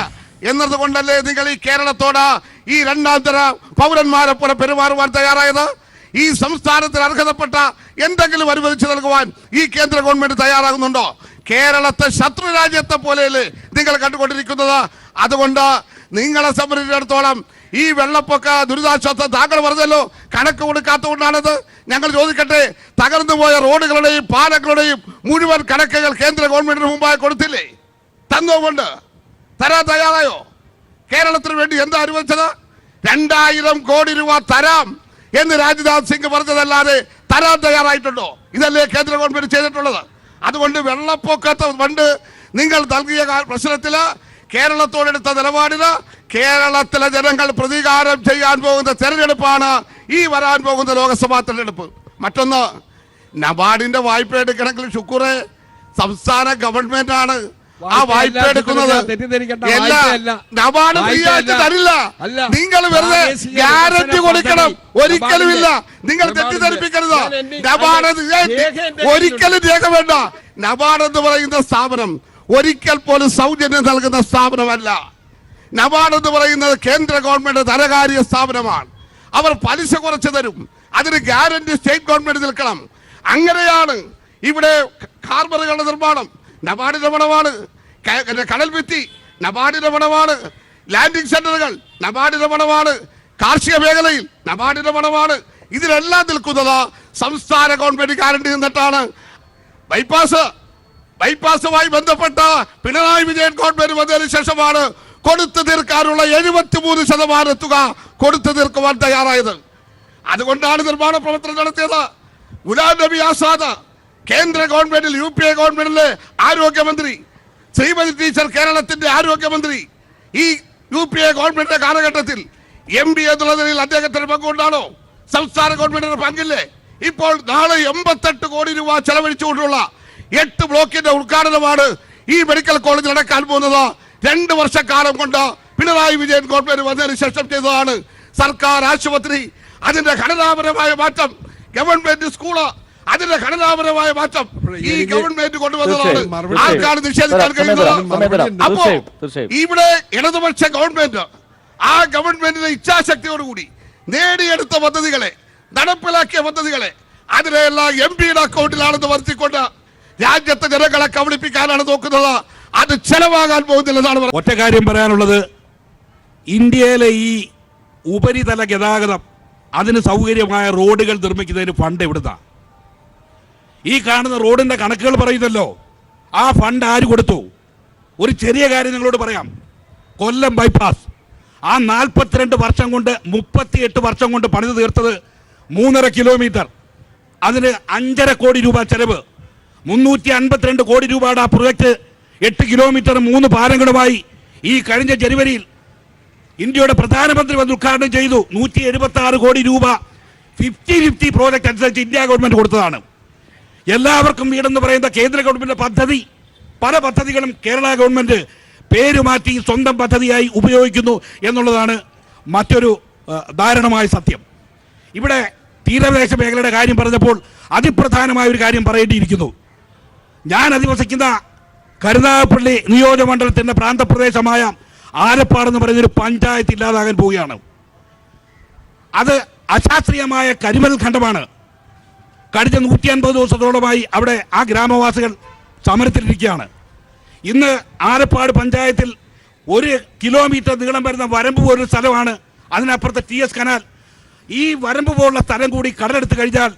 എന്നതുകൊണ്ടല്ലേ നിങ്ങൾ ഈ കേരളത്തോട് ഈ രണ്ടാന്തര പൗരന്മാരെ പോലെ പെരുമാറുവാൻ തയ്യാറായത്? ഈ സംസ്ഥാനത്തിന് അർഹതപ്പെട്ട എന്തെങ്കിലും അനുവദിച്ചു നൽകുവാൻ ഈ കേന്ദ്ര ഗവൺമെന്റ് തയ്യാറാകുന്നുണ്ടോ? കേരളത്തെ ശത്രു രാജ്യത്തെ പോലെയല്ലേ നിങ്ങൾ കണ്ടുകൊണ്ടിരിക്കുന്നത്? അതുകൊണ്ട് നിങ്ങളെ സംബന്ധിച്ചിടത്തോളം ഈ വെള്ളപ്പൊക്ക ദുരിതാശ്വാസം താങ്കൾ പറഞ്ഞല്ലോ കണക്ക് കൊടുക്കാത്തതുകൊണ്ടാണത്. ഞങ്ങൾ ചോദിക്കട്ടെ, തകർന്നു പോയ റോഡുകളുടെയും പാലങ്ങളുടെയും മുഴുവൻ കണക്കുകൾ കേന്ദ്ര ഗവൺമെന്റിന് മുമ്പായി കൊടുത്തില്ലേ? തന്നുകൊണ്ട് തരാൻ തയ്യാറായോ? കേരളത്തിന് വേണ്ടി എന്താ അനുവദിച്ചത്? 2000 കോടി രൂപ തരാം എന്ന് രാജ്നാഥ് സിംഗ് പറഞ്ഞതല്ലാതെ തരാൻ തയ്യാറായിട്ടുണ്ടോ? ഇതല്ലേ കേന്ദ്ര ഗവൺമെന്റ് ചെയ്തിട്ടുള്ളത്? അതുകൊണ്ട് വെള്ളപ്പൊക്കത്തെ ഫണ്ട് നിങ്ങൾ നൽകിയ പ്രശ്നത്തില് കേരളത്തോടെടുത്ത നിലപാടിന് കേരളത്തിലെ ജനങ്ങൾ പ്രതികാരം ചെയ്യാൻ പോകുന്ന തെരഞ്ഞെടുപ്പാണ് ഈ വരാൻ പോകുന്ന ലോക്സഭാ തെരഞ്ഞെടുപ്പ്. മറ്റൊന്ന്, നബാർഡിന്റെ വായ്പ എടുക്കണമെങ്കിൽ ശുക്കൂറെ സംസ്ഥാന ഗവൺമെന്റ് ആണ് ആ വായ്പ എടുക്കുന്നത്. നബാർഡ് ഫ്രീ ആയിട്ട് തരില്ല. നിങ്ങൾ വെറുതെ ഗ്യാരണ്ടി കൊടുക്കണം. ഒരിക്കലുമില്ല. നിങ്ങൾ തെറ്റിദ്ധരിപ്പിക്കരുത്. നബാർഡ് ഒരിക്കലും രേഖ വേണ്ട. നബാർഡ് എന്ന് പറയുന്ന സ്ഥാപനം ഒരിക്കൽ പോലും സൗജന്യം നൽകുന്ന സ്ഥാപനമല്ല. നബാർഡ് എന്ന് പറയുന്നത് കേന്ദ്ര ഗവൺമെന്റ് ധനകാര്യ സ്ഥാപനമാണ്. അവർ പലിശ കുറച്ച് തരും. അതിന് ഗ്യാരണ്ടി സ്റ്റേറ്റ് ഗവൺമെന്റ് നിൽക്കണം. അങ്ങനെയാണ് ഇവിടെ ഹാർബറുകളുടെ നിർമ്മാണം നബാർഡിന്റെ പണമാണ്. കടൽ ഭിത്തി നബാർഡിന്റെ പണമാണ്. ലാൻഡിംഗ് സെന്ററുകൾ നബാർഡിന്റെ പണമാണ്. കാർഷിക മേഖലയിൽ നബാർഡിന്റെ പണമാണ്. ഇതിലെല്ലാം നിൽക്കുന്നത് സംസ്ഥാന ഗവൺമെന്റ് ഗ്യാരണ്ടി നിന്നിട്ടാണ്. ബൈപ്പാസുമായി ബന്ധപ്പെട്ട പിണറായി വിജയൻ ഗവൺമെന്റ് വന്നതിന് ശേഷമാണ് കൊടുത്തു തീർക്കാനുള്ള 73% തുക കൊടുത്തു തീർക്കുവാൻ തയ്യാറായത്. അതുകൊണ്ടാണ് നിർമ്മാണ പ്രവർത്തനം നടത്തിയത്. ഗുലാം നബി ആസാദ് കേന്ദ്ര ഗവൺമെന്റിൽ UPA ഗവൺമെന്റിലെ ആരോഗ്യമന്ത്രി, ശ്രീമതി ടീച്ചർ കേരളത്തിന്റെ ആരോഗ്യമന്ത്രി. ഈ UPA ഗവൺമെന്റിന്റെ കാലഘട്ടത്തിൽ MP എന്നുള്ള നിലയിൽ അദ്ദേഹത്തിന് പങ്കുകൊണ്ടാണോ? സംസ്ഥാന ഗവൺമെന്റിന് പങ്കില്ലേ? ഇപ്പോൾ നാളെ 88 കോടി രൂപ ചെലവഴിച്ചുകൊണ്ടുള്ള 8 ബ്ലോക്കിന്റെ ഉദ്ഘാടനമാണ് ഈ മെഡിക്കൽ കോളേജിൽ നടക്കാൻ പോകുന്നത്. 2 വർഷക്കാലം കൊണ്ട് പിണറായി വിജയൻ ഗവൺമെന്റ് വന്നതിന് ശേഷം ചെയ്തതാണ്. സർക്കാർ ആശുപത്രി, അതിന്റെ ഘടനാപരമായ മാറ്റം, ഗവൺമെന്റ് സ്കൂള്, അതിന്റെ ഘടനാപരമായ മാറ്റം ഈ ഗവൺമെന്റ് കൊണ്ടുവന്നതാണ്. ആർക്കാണ് നിഷേധിക്കാൻ കഴിയുന്നത്? അപ്പോ ഇവിടെ ഇടതുപക്ഷ ഗവൺമെന്റ് ആ ഗവൺമെന്റിന്റെ ഇച്ഛാശക്തിയോടുകൂടി നേടിയെടുത്ത പദ്ധതികളെ, നടപ്പിലാക്കിയ പദ്ധതികളെ അതിനെല്ലാം MP-യുടെ അക്കൗണ്ടിലാണെന്ന് വരുത്തിക്കൊണ്ട് രാജ്യത്തെ ജനങ്ങളെ കബളിപ്പിക്കാനാണ് നോക്കുന്നത്. അത് ചെലവാകാൻ പോകുന്നില്ലെന്നാണ്. ഒറ്റ കാര്യം പറയാനുള്ളത്, ഇന്ത്യയിലെ ഈ ഉപരിതല ഗതാഗതം, അതിന് സൗകര്യമായ റോഡുകൾ നിർമ്മിക്കുന്നതിന് ഫണ്ട് എവിടുന്നാ? ഈ കാണുന്ന റോഡിന്റെ കണക്കുകൾ പറയുന്നല്ലോ, ആ ഫണ്ട് ആര് കൊടുത്തു? ഒരു ചെറിയ കാര്യം നിങ്ങളോട് പറയാം. കൊല്ലം ബൈപ്പാസ് ആ 42 വർഷം കൊണ്ട് 38 വർഷം കൊണ്ട് പണിത് തീർത്തത് 3.5 കിലോമീറ്റർ. അതിന് 5.5 കോടി രൂപ ചെലവ്. 352 കോടി രൂപയുടെ ആ പ്രൊജക്ട് 8 കിലോമീറ്റർ 3 പാലങ്ങളുമായി ഈ കഴിഞ്ഞ ജനുവരിയിൽ ഇന്ത്യയുടെ പ്രധാനമന്ത്രി വന്ന് ഉദ്ഘാടനം ചെയ്തു. 176 കോടി രൂപ 50-50 പ്രോജക്ട് അനുസരിച്ച് ഇന്ത്യ ഗവൺമെന്റ് കൊടുത്തതാണ്. എല്ലാവർക്കും വീടെന്ന് പറയുന്ന കേന്ദ്ര ഗവൺമെന്റ് പദ്ധതി, പല പദ്ധതികളും കേരള ഗവൺമെന്റ് പേരുമാറ്റി സ്വന്തം പദ്ധതിയായി ഉപയോഗിക്കുന്നു എന്നുള്ളതാണ് മറ്റൊരു ദാരുണമായ സത്യം. ഇവിടെ തീരദേശ മേഖലയുടെ കാര്യം പറഞ്ഞപ്പോൾ അതിപ്രധാനമായ ഒരു കാര്യം പറയേണ്ടിയിരിക്കുന്നു. ഞാൻ അധിവസിക്കുന്ന കരുനാഗപ്പള്ളി നിയോജകമണ്ഡലത്തിന്റെ പ്രാന്തപ്രദേശമായ ആലപ്പാട് എന്ന് പറയുന്നൊരു പഞ്ചായത്ത് ഇല്ലാതാകാൻ പോവുകയാണ്. അത് അശാസ്ത്രീയമായ കരിമൽ ഖണ്ഡമാണ്. കഴിഞ്ഞ 150 ദിവസത്തോളമായി അവിടെ ആ ഗ്രാമവാസികൾ സമരത്തിലിരിക്കുകയാണ്. ഇന്ന് ആലപ്പാട് പഞ്ചായത്തിൽ 1 കിലോമീറ്റർ നീളം വരുന്ന വരമ്പ് പോലൊരു സ്ഥലമാണ്. അതിനപ്പുറത്തെ TS കനാൽ. ഈ വരമ്പ് പോലുള്ള സ്ഥലം കൂടി കടലെടുത്ത് കഴിഞ്ഞാൽ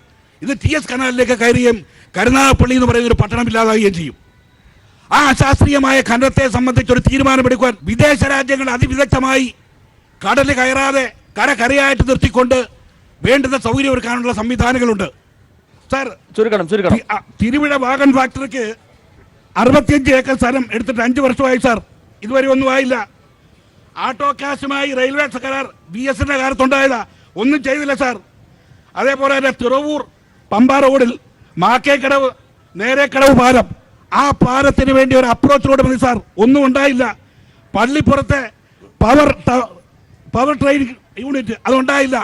ഇത് TS കനാലിലേക്ക് കയറുകയും കരുനാഗപ്പള്ളി എന്ന് പറയുന്ന ഒരു പട്ടണം ഇല്ലാതാവുകയും ചെയ്യും. ആ അശാസ്ത്രീയമായ ഖനനത്തെ സംബന്ധിച്ചൊരു തീരുമാനമെടുക്കുവാൻ വിദേശ രാജ്യങ്ങൾ അതിവിദഗ്ധമായി കടൽ കയറാതെ കരയായിട്ട് നിർത്തിക്കൊണ്ട് വേണ്ടുന്ന സൗകര്യം ഒരുക്കാനുള്ള സംവിധാനങ്ങളുണ്ട്. സാർ, തിരുവിഴ വാഗൺ ഫാക്ടറിക്ക് 65 ഏക്കർ സ്ഥലം എടുത്തിട്ട് 5 വർഷമായി സാർ. ഇതുവരെ ഒന്നും ആയില്ല. ആട്ടോ കാശുമായി റെയിൽവേ കരാർ BSന്റെ കാലത്തുണ്ടായതാ, ഒന്നും ചെയ്തില്ല സാർ. അതേപോലെ തന്നെ തിറവൂർ പമ്പ റോഡിൽ മാക്കേക്കടവ് നേരേക്കടവ് പാലം, ആ പാലത്തിന് വേണ്ടി ഒരു അപ്രോച്ച് റോഡ് മതി സാർ, ഒന്നും ഉണ്ടായില്ല. പള്ളിപ്പുറത്തെ power train unit അതുണ്ടായില്ല.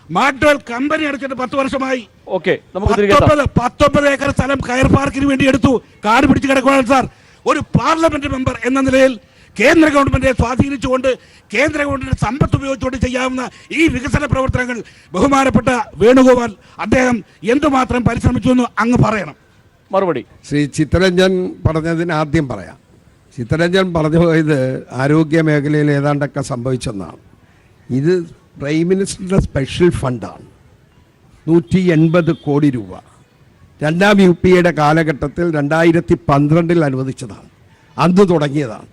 McDowell company അടച്ചിട്ട് 10 വർഷമായി. 19 ഏക്കർ സ്ഥലം കയർ പാർക്കിന് വേണ്ടി എടുത്തു, കാട് പിടിച്ച് കിടക്കുകയാണ് സാർ. ഒരു പാർലമെന്റ് മെമ്പർ എന്ന നിലയിൽ കേന്ദ്ര ഗവൺമെന്റിനെ സ്വാധീനിച്ചുകൊണ്ട് കേന്ദ്ര ഗവൺമെന്റിന്റെ സമ്പത്ത് ഉപയോഗിച്ചുകൊണ്ട് ചെയ്യാവുന്ന ഈ വികസന പ്രവർത്തനങ്ങൾ ബഹുമാനപ്പെട്ട വേണുഗോപാൽ അദ്ദേഹം എന്തുമാത്രം പരിശ്രമിച്ചു എന്ന് അങ്ങ് പറയണം. മറുപടി ശ്രീ ചിത്തരഞ്ജൻ പറഞ്ഞതിന് ആദ്യം പറയാം. ചിത്തരഞ്ജൻ പറഞ്ഞു പോയത് ആരോഗ്യ മേഖലയിൽ ഏതാണ്ടൊക്കെ സംഭവിച്ചെന്നാണ്. ഇത് പ്രൈം മിനിസ്റ്ററുടെ സ്പെഷ്യൽ ഫണ്ടാണ്. 180 കോടി രൂപ രണ്ടാം UPA കാലഘട്ടത്തിൽ 2012 അനുവദിച്ചതാണ്. അന്ന് തുടങ്ങിയതാണ്.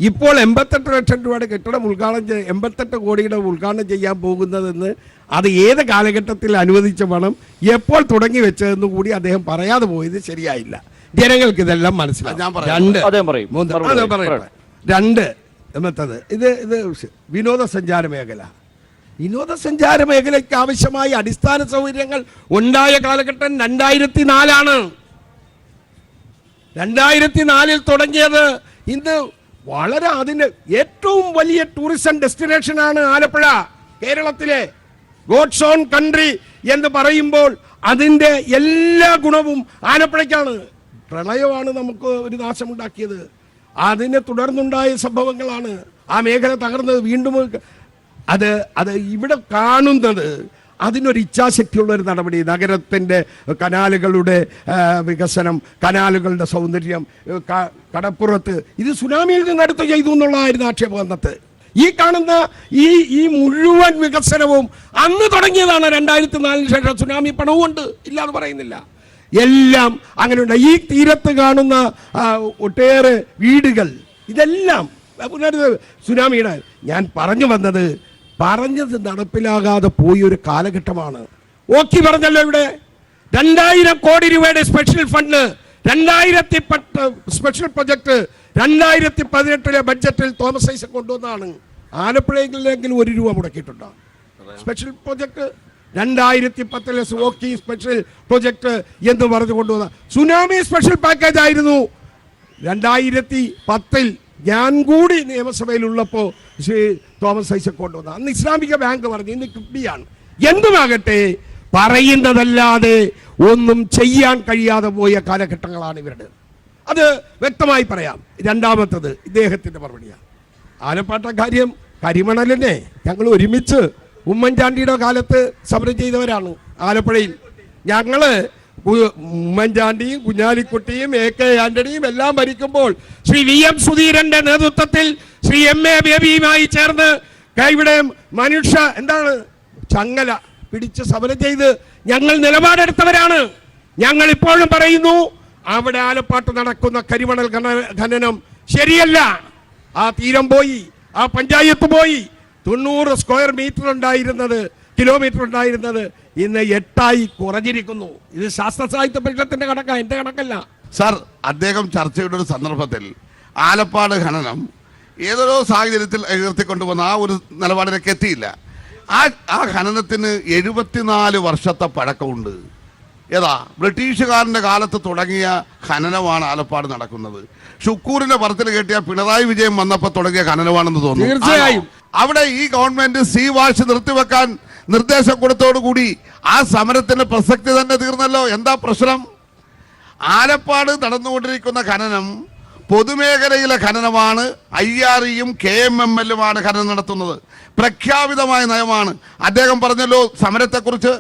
ഇപ്പോൾ 88 ലക്ഷം രൂപയുടെ കെട്ടിടം 88 കോടിയുടെ ഉദ്ഘാടനം ചെയ്യാൻ പോകുന്നതെന്ന് അത് ഏത് കാലഘട്ടത്തിൽ അനുവദിച്ച പണം എപ്പോൾ തുടങ്ങി വെച്ചതെന്ന് കൂടി അദ്ദേഹം പറയാതെ പോയത് ശരിയായില്ല. ജനങ്ങൾക്ക് ഇതെല്ലാം മനസ്സിലായി. രണ്ട് എന്നത് ഇത് വിനോദസഞ്ചാര മേഖല. വിനോദസഞ്ചാര മേഖലയ്ക്ക് ആവശ്യമായ അടിസ്ഥാന സൗകര്യങ്ങൾ ഉണ്ടായ കാലഘട്ടം 2004 2004 തുടങ്ങിയത്. ഇന്ന് വളരെ അതിന് ഏറ്റവും വലിയ ടൂറിസം ഡെസ്റ്റിനേഷനാണ് ആലപ്പുഴ. കേരളത്തിലെ ഗോഡ്സ് ഓൺ കൺട്രി എന്ന് പറയുമ്പോൾ അതിൻ്റെ എല്ലാ ഗുണവും ആലപ്പുഴയ്ക്കാണ്. പ്രളയമാണ് നമുക്ക് ഒരു നാശമുണ്ടാക്കിയത്. അതിനെ തുടർന്നുണ്ടായ സംഭവങ്ങളാണ് ആ മേഖല തകർന്നത്. വീണ്ടും അത് ഇവിടെ കാണുന്നത് അതിനൊരു ഇച്ഛാശക്തിയുള്ള ഒരു നടപടി. നഗരത്തിൻ്റെ കനാലുകളുടെ വികസനം, കനാലുകളുടെ സൗന്ദര്യം, കടപ്പുറത്ത് ഇത് സുനാമിയിൽ നിന്ന് അടുത്ത് ചെയ്തു എന്നുള്ളതായിരുന്നു ആക്ഷേപം അന്നത്തെ. ഈ കാണുന്ന ഈ മുഴുവൻ വികസനവും അന്ന് തുടങ്ങിയതാണ്. 2004 ശേഷം സുനാമി പണവുമുണ്ട്, ഇല്ലാന്ന് പറയുന്നില്ല. എല്ലാം അങ്ങനെയുണ്ട്. ഈ തീരത്ത് കാണുന്ന ഒട്ടേറെ വീടുകൾ ഇതെല്ലാം സുനാമിയുടെ. ഞാൻ പറഞ്ഞത് നടപ്പിലാകാതെ പോയൊരു കാലഘട്ടമാണ്. ഓക്കി പറഞ്ഞല്ലോ ഇവിടെ 2000 കോടി രൂപയുടെ സ്പെഷ്യൽ ഫണ്ട് 2010 സ്പെഷ്യൽ പ്രൊജക്ട് 2018 ബഡ്ജറ്റിൽ തോമസ് ഐസക് കൊണ്ടുവന്നാണ്. ആലപ്പുഴയിലെങ്കിലും 1 രൂപ മുടക്കിയിട്ടുണ്ടോ? Special project 2010 Ockhi special project എന്ന് പറഞ്ഞു കൊണ്ടുവന്ന സുനാമി സ്പെഷ്യൽ പാക്കേജ് ആയിരുന്നു. 2010 ഞാൻ കൂടി നിയമസഭയിലുള്ളപ്പോൾ ശ്രീ തോമസ് ഐസക് കൊണ്ടുവന്ന. അന്ന് ഇസ്ലാമിക ബാങ്ക് പറഞ്ഞു, ഇന്ന് കിഫ്ബിയാണ്. എന്തുമാകട്ടെ, പറയുന്നതല്ലാതെ ഒന്നും ചെയ്യാൻ കഴിയാതെ പോയ കാലഘട്ടങ്ങളാണ് ഇവരുടെ. അത് വ്യക്തമായി പറയാം. രണ്ടാമത്തത് ഇദ്ദേഹത്തിന്റെ മറുപടിയാണ്. ആലപ്പാട്ട കാര്യം, കരിമണലിനെ ഞങ്ങൾ ഒരുമിച്ച് ഉമ്മൻചാണ്ടിയുടെ കാലത്ത് സമരം ചെയ്തവരാണ്. ആലപ്പുഴയിൽ ഞങ്ങള് ഉമ്മൻചാണ്ടിയും കുഞ്ഞാലിക്കുട്ടിയും AK ആന്റണിയും എല്ലാം ഭരിക്കുമ്പോൾ ശ്രീ VM സുധീരന്റെ നേതൃത്വത്തിൽ ശ്രീ MA ബേബിയുമായി ചേർന്ന് ഇവിടെ ചങ്ങല പിടിച്ച് സമരം ചെയ്ത് ഞങ്ങൾ നിലപാടെടുത്തവരാണ്. ഞങ്ങൾ ഇപ്പോഴും പറയുന്നു, അവിടെ ആലപ്പാട്ട് നടക്കുന്ന കരിമണൽ ഖനനം ശരിയല്ല. ആ തീരം പോയി, ആ പഞ്ചായത്ത് പോയി. 90 സ്ക്വയർ കിലോമീറ്റർ ഉണ്ടായിരുന്നത് ഇന്ന് 8 കുറഞ്ഞിരിക്കുന്നു. ഇത് ശാസ്ത്ര സാഹിത്യ പരിഷത്തിന്റെ കണക്കാണ്, എന്റെ കണക്കല്ല. സാർ, അദ്ദേഹം ചർച്ചയുടെ ഒരു സന്ദർഭത്തിൽ ആലപ്പാട് ഖനനം ഏതൊരു സാഹചര്യത്തിൽ ഉയർത്തിക്കൊണ്ടുവന്ന ആ ഒരു നിലപാടിലേക്ക് എത്തിയില്ല. ആ ഖനനത്തിന് 74 വർഷത്തെ പഴക്കമുണ്ട്. ബ്രിട്ടീഷുകാരന്റെ കാലത്ത് തുടങ്ങിയ ഖനനമാണ് ആലപ്പാട് നടക്കുന്നത്. ഷുക്കൂറിന്റെ പറത്തിൽ കേട്ടിയ പിണറായി വിജയൻ വന്നപ്പോൾ തുടങ്ങിയ ഖനനമാണെന്ന് തോന്നുന്നു. തീർച്ചയായും അവിടെ ഈ ഗവൺമെന്റ് വാഷ് നിർത്തിവെക്കാൻ നിർദ്ദേശം കൊടുത്തോടുകൂടി ആ സമരത്തിന്റെ പ്രസക്തി തന്നെ തീർന്നല്ലോ. എന്താ പ്രശ്നം? ആലപ്പാട് നടന്നുകൊണ്ടിരിക്കുന്ന ഖനനം പൊതുമേഖലയിലെ ഖനനമാണ്. IREയും KMMLുമാണ് ഖനനം നടത്തുന്നത്. പ്രഖ്യാപിതമായ നയമാണ്. അദ്ദേഹം പറഞ്ഞല്ലോ സമരത്തെക്കുറിച്ച്.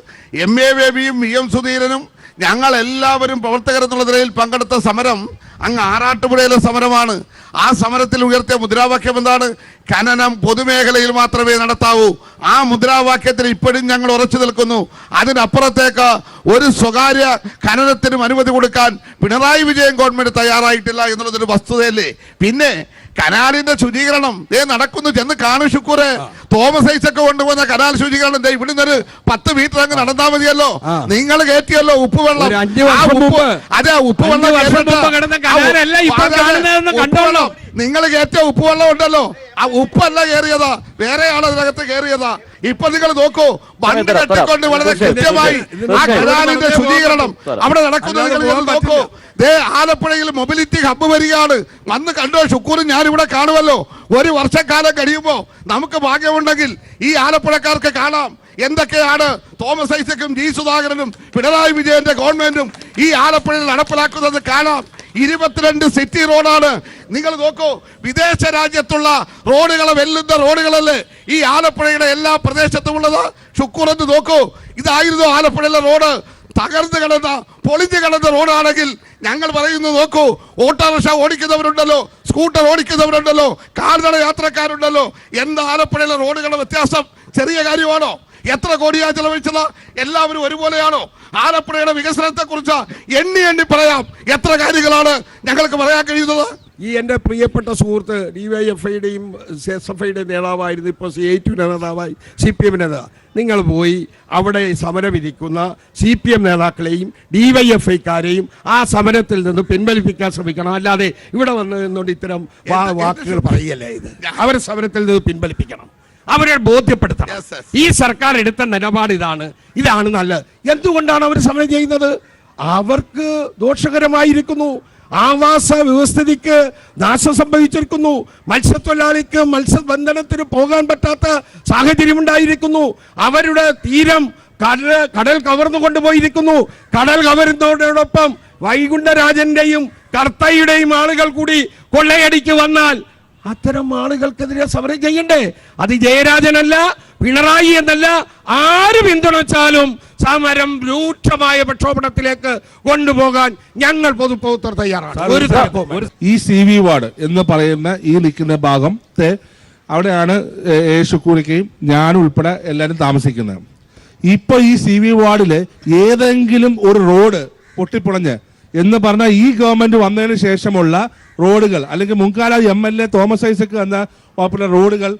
MA ബേബിയും VM സുധീരനും ഞങ്ങൾ എല്ലാവരും പ്രവർത്തകരെന്നുള്ള നിലയിൽ പങ്കെടുത്ത സമരം അങ്ങ് ആറാട്ടുപുഴയിലെ സമരമാണ്. ആ സമരത്തിൽ ഉയർത്തിയ മുദ്രാവാക്യം എന്താണ്? ഖനനം പൊതുമേഖലയിൽ മാത്രമേ നടത്താവൂ. ആ മുദ്രാവാക്യത്തിൽ ഇപ്പോഴും ഞങ്ങൾ ഉറച്ചു നിൽക്കുന്നു. അതിനപ്പുറത്തേക്ക് ഒരു സ്വകാര്യ ഖനനത്തിനും അനുമതി കൊടുക്കാൻ പിണറായി വിജയൻ ഗവൺമെന്റ് തയ്യാറായിട്ടില്ല എന്നുള്ളതൊരു വസ്തുതയല്ലേ. പിന്നെ കനാലിന്റെ ശുചീകരണം നടക്കുന്നു, ചെന്ന് കാണു ഷുക്കൂറെ. തോമസ് ഐസക് കൊണ്ടുപോകുന്ന കനാൽ ശുചീകരണം ഇവിടുന്ന് ഒരു 10 മീറ്റർ അങ്ങ് നടന്നാൽ മതിയല്ലോ. നിങ്ങൾ കയറ്റിയല്ലോ ഉപ്പുവെള്ളം. അതെ, ഉപ്പുവെള്ളം നിങ്ങൾ കയറ്റിയ ഉപ്പുവെള്ളം ഉണ്ടല്ലോ, ആ ഉപ്പല്ല കയറിയതാ, വേറെയാണ് അതിനകത്ത് കയറിയതാ. ഇപ്പൊ നിങ്ങൾ നോക്കൂ, ബണ്ട് കെട്ടിക്കൊണ്ട് വളരെ കൃത്യമായി ആ കനാലിന്റെ ശുചീകരണം അവിടെ നടക്കുന്നത് നിങ്ങൾ നോക്കൂ. ആലപ്പുഴയിൽ മൊബിലിറ്റി ഹബ്ബ് വരികയാണ്. വന്ന് കണ്ടോ ഷുക്കൂറും ഞാനിവിടെ കാണുമല്ലോ. ഒരു വർഷക്കാലം കഴിയുമ്പോ നമുക്ക് ഭാഗ്യമുണ്ടെങ്കിൽ ഈ ആലപ്പുഴക്കാർക്ക് കാണാം എന്തൊക്കെയാണ് തോമസ് ഐസക്കും G സുധാകരനും പിണറായി വിജയന്റെ ഗവൺമെന്റും ഈ ആലപ്പുഴയിൽ നടപ്പിലാക്കുന്നത് കാണാം. 22 സിറ്റി റോഡാണ്. നിങ്ങൾ നോക്കൂ, വിദേശ രാജ്യത്തുള്ള റോഡുകളെ വെല്ലുന്ന റോഡുകളല്ലേ ഈ ആലപ്പുഴയുടെ എല്ലാ പ്രദേശത്തും ഉള്ളത്. ഷുക്കൂറെന്ന് നോക്കൂ, ഇതായിരുന്നു ആലപ്പുഴയിലെ റോഡ്. തകർന്നു കിടന്ന പൊളിഞ്ഞു കിടന്ന റോഡാണെങ്കിൽ ഞങ്ങൾ പറയുന്നു, നോക്കൂ, ഓട്ടോറിക്ഷ ഓടിക്കുന്നവരുണ്ടല്ലോ, സ്കൂട്ടർ ഓടിക്കുന്നവരുണ്ടല്ലോ, കാൽനട യാത്രക്കാരുണ്ടല്ലോ. എന്താ ആലപ്പുഴയിലെ റോഡുകളുടെ വ്യത്യാസം? ചെറിയ കാര്യമാണോ? എത്ര കോടിയാ ചെലവഴിച്ചത്? എല്ലാവരും ഒരുപോലെയാണോ? ആലപ്പുഴയുടെ വികസനത്തെ കുറിച്ച് എണ്ണി എണ്ണി പറയാം. എത്ര കാര്യങ്ങളാണ് ഞങ്ങൾക്ക് പറയാൻ കഴിയുന്നത്? ഈ എൻ്റെ പ്രിയപ്പെട്ട സുഹൃത്ത് DYFIയുടെയും SFIയുടെയും നേതാവായിരുന്നു, ഇപ്പോൾ CITU നേതാവായി CPM നേതാവ്. നിങ്ങൾ പോയി അവിടെ സമരമിരിക്കുന്ന CPM നേതാക്കളെയും DYFIക്കാരെയും ആ സമരത്തിൽ നിന്ന് പിൻവലിപ്പിക്കാൻ ശ്രമിക്കണം. അല്ലാതെ ഇവിടെ വന്ന് നിന്നുകൊണ്ട് ഇത്തരം വാക്കുകൾ പറയല്ലേ. ഇത് അവർ സമരത്തിൽ നിന്ന് പിൻവലിപ്പിക്കണം, അവരെ ബോധ്യപ്പെടുത്തണം. ഈ സർക്കാർ എടുത്ത നിലപാട് ഇതാണ് നല്ലത്. എന്തുകൊണ്ടാണ് അവർ സമരം ചെയ്യുന്നത്? അവർക്ക് ദോഷകരമായിരിക്കുന്നു, ആവാസ വ്യവസ്ഥിതിക്ക് നാശം സംഭവിച്ചിരിക്കുന്നു, മത്സ്യത്തൊഴിലാളിക്ക് മത്സ്യബന്ധനത്തിന് പോകാൻ പറ്റാത്ത സാഹചര്യം ഉണ്ടായിരിക്കുന്നു, അവരുടെ തീരം കടൽ കവർന്നു കൊണ്ടുപോയിരിക്കുന്നു. കടൽ കവരുന്നതോടൊപ്പം വൈകുണ്ഠരാജന്റെയും കർത്തയുടെയും ആളുകൾ കൂടി കൊള്ളയടിക്ക് വന്നാൽ അത്തരം ആളുകൾക്കെതിരെ സമരം ചെയ്യണ്ടേ? അത് ജയരാജനല്ല, പിണറായി എന്നല്ല, ആര് പിന്തുണച്ചാലും സമരം രൂക്ഷമായ പ്രക്ഷോഭത്തിലേക്ക് കൊണ്ടുപോകാൻ ഞങ്ങൾ പൊതുപ്രവർത്തകർ തയ്യാറാണ്. ഈ CV വാർഡ് എന്ന് പറയുന്ന ഈ നിൽക്കുന്ന ഭാഗത്തെ അവിടെയാണ് ഷുക്കൂറിക്കയും ഞാനും ഉൾപ്പെടെ എല്ലാവരും താമസിക്കുന്നത്. ഇപ്പൊ ഈ CV വാർഡില് ഏതെങ്കിലും ഒരു റോഡ് പൊട്ടിപ്പൊളഞ്ഞ് എന്ന് പറഞ്ഞാൽ ഈ ഗവൺമെന്റ് വന്നതിന് ശേഷമുള്ള റോഡുകൾ അല്ലെങ്കിൽ മുൻകാല MLA തോമസ് ഐസക് എന്ന പോപ്പുലർ റോഡുകൾ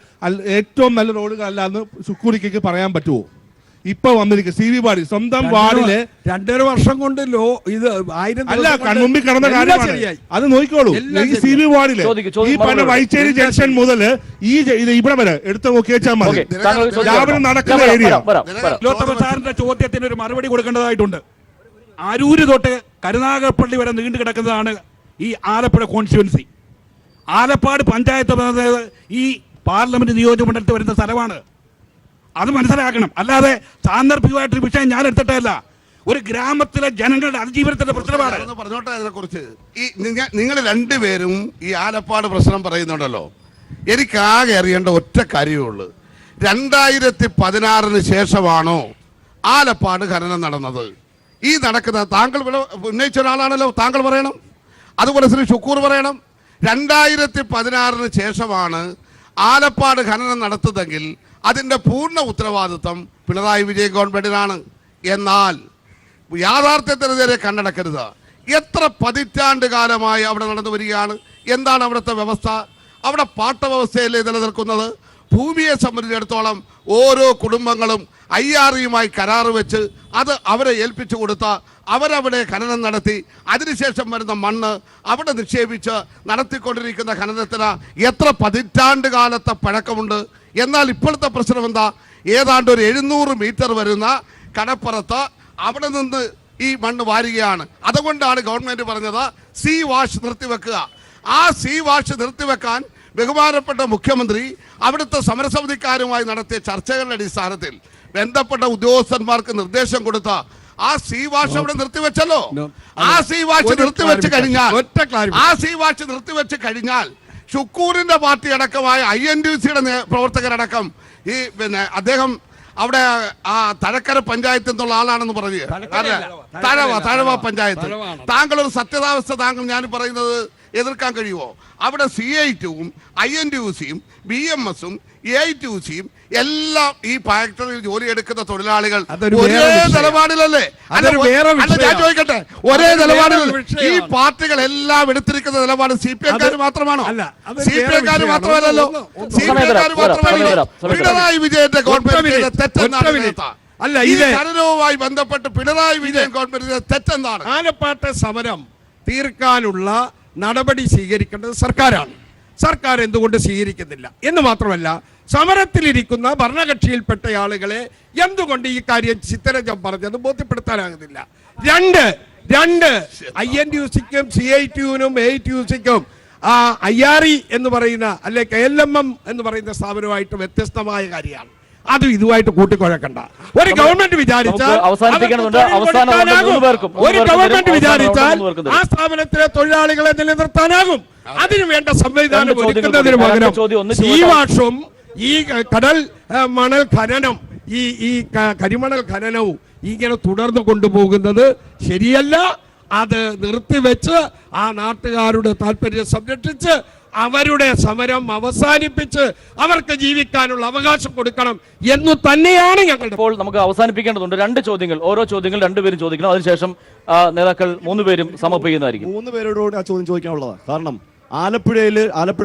ഏറ്റവും നല്ല റോഡുകൾ അല്ല എന്ന് ശുക്കൂറിക്കയ്ക്ക് പറയാൻ പറ്റുമോ? ഇപ്പൊ വന്നിരിക്കുക CV വാർഡിൽ സ്വന്തം വാർഡിലെ 2.5 വർഷം കൊണ്ട് ഇത് 1000 അല്ല കൺമുമ്പിൽ കിടന്ന കാര്യമാണ്. അത് നോക്കിക്കോളൂ. ഈ CV വാർഡിലെ ഈ പറഞ്ഞ വൈച്ചേരി ജംഗ്ഷൻ മുതൽ ഈ ഇവിടെ വരെ എടുത്ത് നോക്കിയാൽ മതി. രാവിലെ നടക്കുന്ന ഏരിയ. സാറിന്റെ ചോദ്യത്തിന് ഒരു മറുപടി കൊടുക്കേണ്ടതായിട്ടുണ്ട്. അരൂര് തൊട്ട് കരുനാഗപ്പള്ളി വരെ നീണ്ടു കിടക്കുന്നതാണ് ഈ ആലപ്പുഴ കോൺസ്റ്റിറ്റ്യുവൻസി. ആലപ്പാട് പഞ്ചായത്ത് ഈ പാർലമെന്റ് നിയോജകമണ്ഡലത്തിൽ വരുന്ന സ്ഥലമാണ്. അത് മനസ്സിലാക്കണം. അല്ലാതെ സാന്ദർഭികമായിട്ടൊരു വിഷയം ഞാൻ എടുത്തിട്ടല്ല. ഒരു ഗ്രാമത്തിലെ ജനങ്ങളുടെ അതിജീവനത്തിന്റെ പ്രശ്നമാണ്. പറഞ്ഞോട്ടെ അതിനെക്കുറിച്ച്. ഈ നിങ്ങൾ രണ്ടുപേരും ഈ ആലപ്പാട് പ്രശ്നം പറയുന്നുണ്ടല്ലോ. എനിക്ക് ആകെ അറിയേണ്ട ഒറ്റ കാര്യമേ ഉള്ളൂ. 2016 ശേഷമാണോ ആലപ്പാട് ഖനനം നടന്നത്? ഈ നടക്കുന്ന താങ്കൾ ഉന്നയിച്ച ഒരാളാണല്ലോ, താങ്കൾ പറയണം. അതുപോലെ ശ്രീ ഷുക്കൂർ പറയണം. 2016 ശേഷമാണ് ആലപ്പാട് ഖനനം നടത്തുന്നതെങ്കിൽ അതിൻ്റെ പൂർണ്ണ ഉത്തരവാദിത്വം പിണറായി വിജയൻ ഗവൺമെന്റിനാണ്. എന്നാൽ യാഥാർത്ഥ്യത്തിനെതിരെ കണ്ണടക്കരുത്. എത്ര പതിറ്റാണ്ട് കാലമായി അവിടെ നടന്നു വരികയാണ്. എന്താണ് അവിടുത്തെ വ്യവസ്ഥ? അവിടെ പാട്ടവ്യവസ്ഥയല്ലേ നിലനിൽക്കുന്നത്? ഭൂമിയെ സംബന്ധിച്ചിടത്തോളം ഓരോ കുടുംബങ്ങളും IREയുമായി കരാറ് വെച്ച് അത് അവരെ ഏൽപ്പിച്ചു കൊടുത്ത അവരവിടെ ഖനനം നടത്തി അതിനുശേഷം വരുന്ന മണ്ണ് അവിടെ നിക്ഷേപിച്ച് നടത്തിക്കൊണ്ടിരിക്കുന്ന ഖനനത്തിന് എത്ര പതിറ്റാണ്ട് കാലത്തെ പഴക്കമുണ്ട്. എന്നാൽ ഇപ്പോഴത്തെ പ്രശ്നം എന്താ? ഏതാണ്ട് ഒരു 700 മീറ്റർ വരുന്ന കടപ്പുറത്ത് അവിടെ നിന്ന് ഈ മണ്ണ് വാരുകയാണ്. അതുകൊണ്ടാണ് ഗവൺമെന്റ് പറഞ്ഞത് സീ വാഷ് നിർത്തിവെക്കുക. ആ സീ വാഷ് നിർത്തിവെക്കാൻ ബഹുമാനപ്പെട്ട മുഖ്യമന്ത്രി അവിടുത്തെ സമരസമിതിക്കാരുമായി നടത്തിയ ചർച്ചകളുടെ അടിസ്ഥാനത്തിൽ ബന്ധപ്പെട്ട ഉദ്യോഗസ്ഥന്മാർക്ക് നിർദ്ദേശം കൊടുത്ത ആ സീ വാഷ് അവിടെ നിർത്തിവെച്ചല്ലോ. ആ സീ വാഷ് നിർത്തിവെച്ച് കഴിഞ്ഞാൽ ഷുക്കൂറിന്റെ പാർട്ടി അടക്കമായ INTUCയുടെ പ്രവർത്തകരടക്കം ഈ അദ്ദേഹം അവിടെ ആ തഴക്കര പഞ്ചായത്ത് എന്നുള്ള ആളാണെന്ന് പറഞ്ഞു. തഴവ പഞ്ചായത്ത്. താങ്കൾ ഒരു സത്യതാവസ്ഥ ഞാൻ പറയുന്നത് എതിർക്കാൻ കഴിയുമോ? അവിടെ CITUവും INTUCയും BMSഉം AITUCയും എല്ലാം ഈ ഫാക്ടറിയിൽ ജോലിയെടുക്കുന്ന തൊഴിലാളികൾ ഒരേ നിലപാടിലല്ലേ? ഞാൻ ചോദിക്കട്ടെ, ഒരേ നിലപാടിൽ ഈ പാർട്ടികളെല്ലാം എടുത്തിരിക്കുന്ന നിലപാട് CPMക്കാർ മാത്രമാണോ? CPMക്കാർ മാത്രമല്ലല്ലോ. CPMക്കാർ മാത്രമല്ലല്ലോ. പിണറായി വിജയന്റെ ഗവൺമെന്റ് തെറ്റെന്നാണ്. അല്ല, ഈ ഖനനവുമായി ബന്ധപ്പെട്ട് പിണറായി വിജയൻ ഗവൺമെന്റിന്റെ തെറ്റെന്താണ്? ആലപ്പാട്ടെ സമരം തീർക്കാനുള്ള നടപടി സ്വീകരിക്കേണ്ടത് സർക്കാരാണ്. സർക്കാർ എന്തുകൊണ്ട് സ്വീകരിക്കുന്നില്ല എന്ന് മാത്രമല്ല, സമരത്തിലിരിക്കുന്ന ഭരണകക്ഷിയിൽപ്പെട്ട ആളുകളെ എന്തുകൊണ്ട് ഈ കാര്യം ചിത്തരഞ്ജൻ പറഞ്ഞത് ബോധ്യപ്പെടുത്താനാകുന്നില്ല. രണ്ട് INTUCക്കും CITUവിനും AITUCക്കും IRE എന്ന് പറയുന്ന അല്ലെ KLMM എന്ന് പറയുന്ന സ്ഥാപനവുമായിട്ട് വ്യത്യസ്തമായ കാര്യമാണ്. അത് ഇതുമായിട്ട് കൂട്ടിക്കുഴക്കണ്ട. ഒരു ഗവൺമെന്റ് വിചാരിച്ചാൽ ആ സ്ഥാപനത്തിലെ തൊഴിലാളികളെ നിലനിർത്താനാകും. അതിനു വേണ്ട സംവിധാനം ഒരുക്കുന്നതിന് പകരം സീ വാഷും ഈ കടൽ മണൽ ഖനനം ഈ കരിമണൽ ഖനനവും ഇങ്ങനെ തുടർന്നു കൊണ്ടുപോകുന്നത് ശരിയല്ല. അത് നിർത്തിവെച്ച് ആ നാട്ടുകാരുടെ താല്പര്യം സംരക്ഷിച്ച് അവരുടെ സമരം അവസാനിപ്പിച്ച് അവർക്ക് ജീവിക്കാനുള്ള അവകാശം കൊടുക്കണം എന്നു തന്നെയാണ് ഞങ്ങളുടെ. ഇപ്പോൾ നമുക്ക് അവസാനിപ്പിക്കേണ്ടതുണ്ട്. 2 ചോദ്യങ്ങൾ, ഓരോ ചോദ്യങ്ങൾ 2 പേരും ചോദിക്കണം. അതിനുശേഷം നേതാക്കൾ 3 പേരും സമർപ്പിക്കുന്നതായിരിക്കും. 3 പേരോട് ആ ചോദ്യം ചോദിക്കാനുള്ളതാണ്. കാരണം ആലപ്പുഴ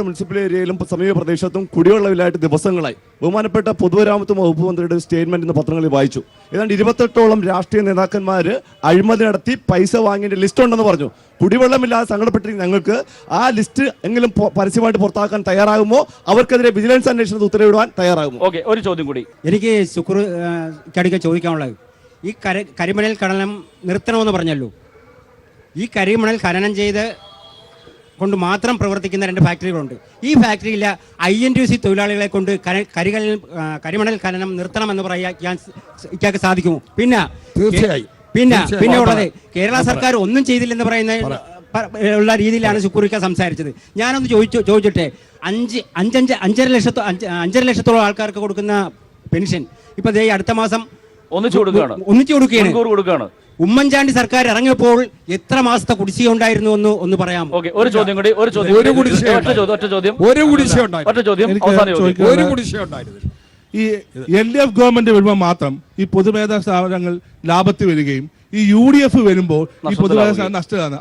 മുനിസിപ്പൽ ഏരിയയിലും സമീപ പ്രദേശത്തും കുടിവെള്ളമില്ലായിട്ട് ദിവസങ്ങളായി. ബഹുമാനപ്പെട്ട പൊതുമരാമത്ത് വകുപ്പ് മന്ത്രിയുടെ സ്റ്റേറ്റ്മെന്റ് ഇന്ന് പത്രങ്ങളിൽ വായിച്ചു. ഏതാണ്ട് 28ഓളം രാഷ്ട്രീയ നേതാക്കന്മാർ അഴിമതി നടത്തി പൈസ വാങ്ങിയ ലിസ്റ്റ് ഉണ്ടെന്ന് പറഞ്ഞു. കുടിവെള്ളമില്ലാതെ സങ്കടപ്പെട്ടിരിക്കുന്ന ഞങ്ങൾക്ക് ആ ലിസ്റ്റ് എങ്കിലും പരസ്യമായിട്ട് പുറത്താക്കാൻ തയ്യാറാകുമോ? അവർക്കെതിരെ വിജിലൻസ് അന്വേഷണത്തിൽ ഉത്തരവിടുവാൻ തയ്യാറാകുമോ? ഓക്കെ, ഒരു ചോദ്യം കൂടി എനിക്ക് ശുക്രടിക്ക് ചോദിക്കാനുള്ളത്, ഈ കരിമണൽ ഖനനം നിർത്തണമെന്ന് പറഞ്ഞല്ലോ. ഈ കരിമണൽ ഖനനം ചെയ്ത് കൊണ്ട് മാത്രം പ്രവർത്തിക്കുന്ന 2 ഫാക്ടറികളുണ്ട്. ഈ ഫാക്ടറിയിലെ INTUC തൊഴിലാളികളെ കൊണ്ട് കരിമണൽ ഖനനം നിർത്തണമെന്ന് പറയാൻ സാധിക്കുമോ? തീർച്ചയായും. പിന്നെ ഉള്ളത്, കേരള സർക്കാർ ഒന്നും ചെയ്തില്ലെന്ന് പറയുന്ന ഉള്ള രീതിയിലാണ് ശുക്രിക്ക സംസാരിച്ചത്. ഞാനൊന്ന് ചോദിച്ചിട്ടെ, 5.5 ലക്ഷത്തോളം ആൾക്കാർക്ക് കൊടുക്കുന്ന പെൻഷൻ ഇപ്പൊ അടുത്ത മാസം ഒന്നിച്ചു കൊടുക്കുകയാണ്. ഉമ്മൻചാണ്ടി സർക്കാർ ഇറങ്ങിയപ്പോൾ എത്ര മാസത്തെ കുടിശ്ശിക ഉണ്ടായിരുന്നു എന്ന് ഒന്ന് പറയാമോ? ഒരു ചോദ്യം കൂടി, ഒറ്റ ചോദ്യം. ഈ LDF ഗവൺമെന്റ് വരുമ്പോൾ മാത്രം ഈ പൊതുമേധാ സ്ഥാപനങ്ങൾ ലാഭത്തിൽ വരികയും ഈ UDF വരുമ്പോൾ ഈ പൊതുമേധാ സ്ഥാപനം നഷ്ടമാണ്.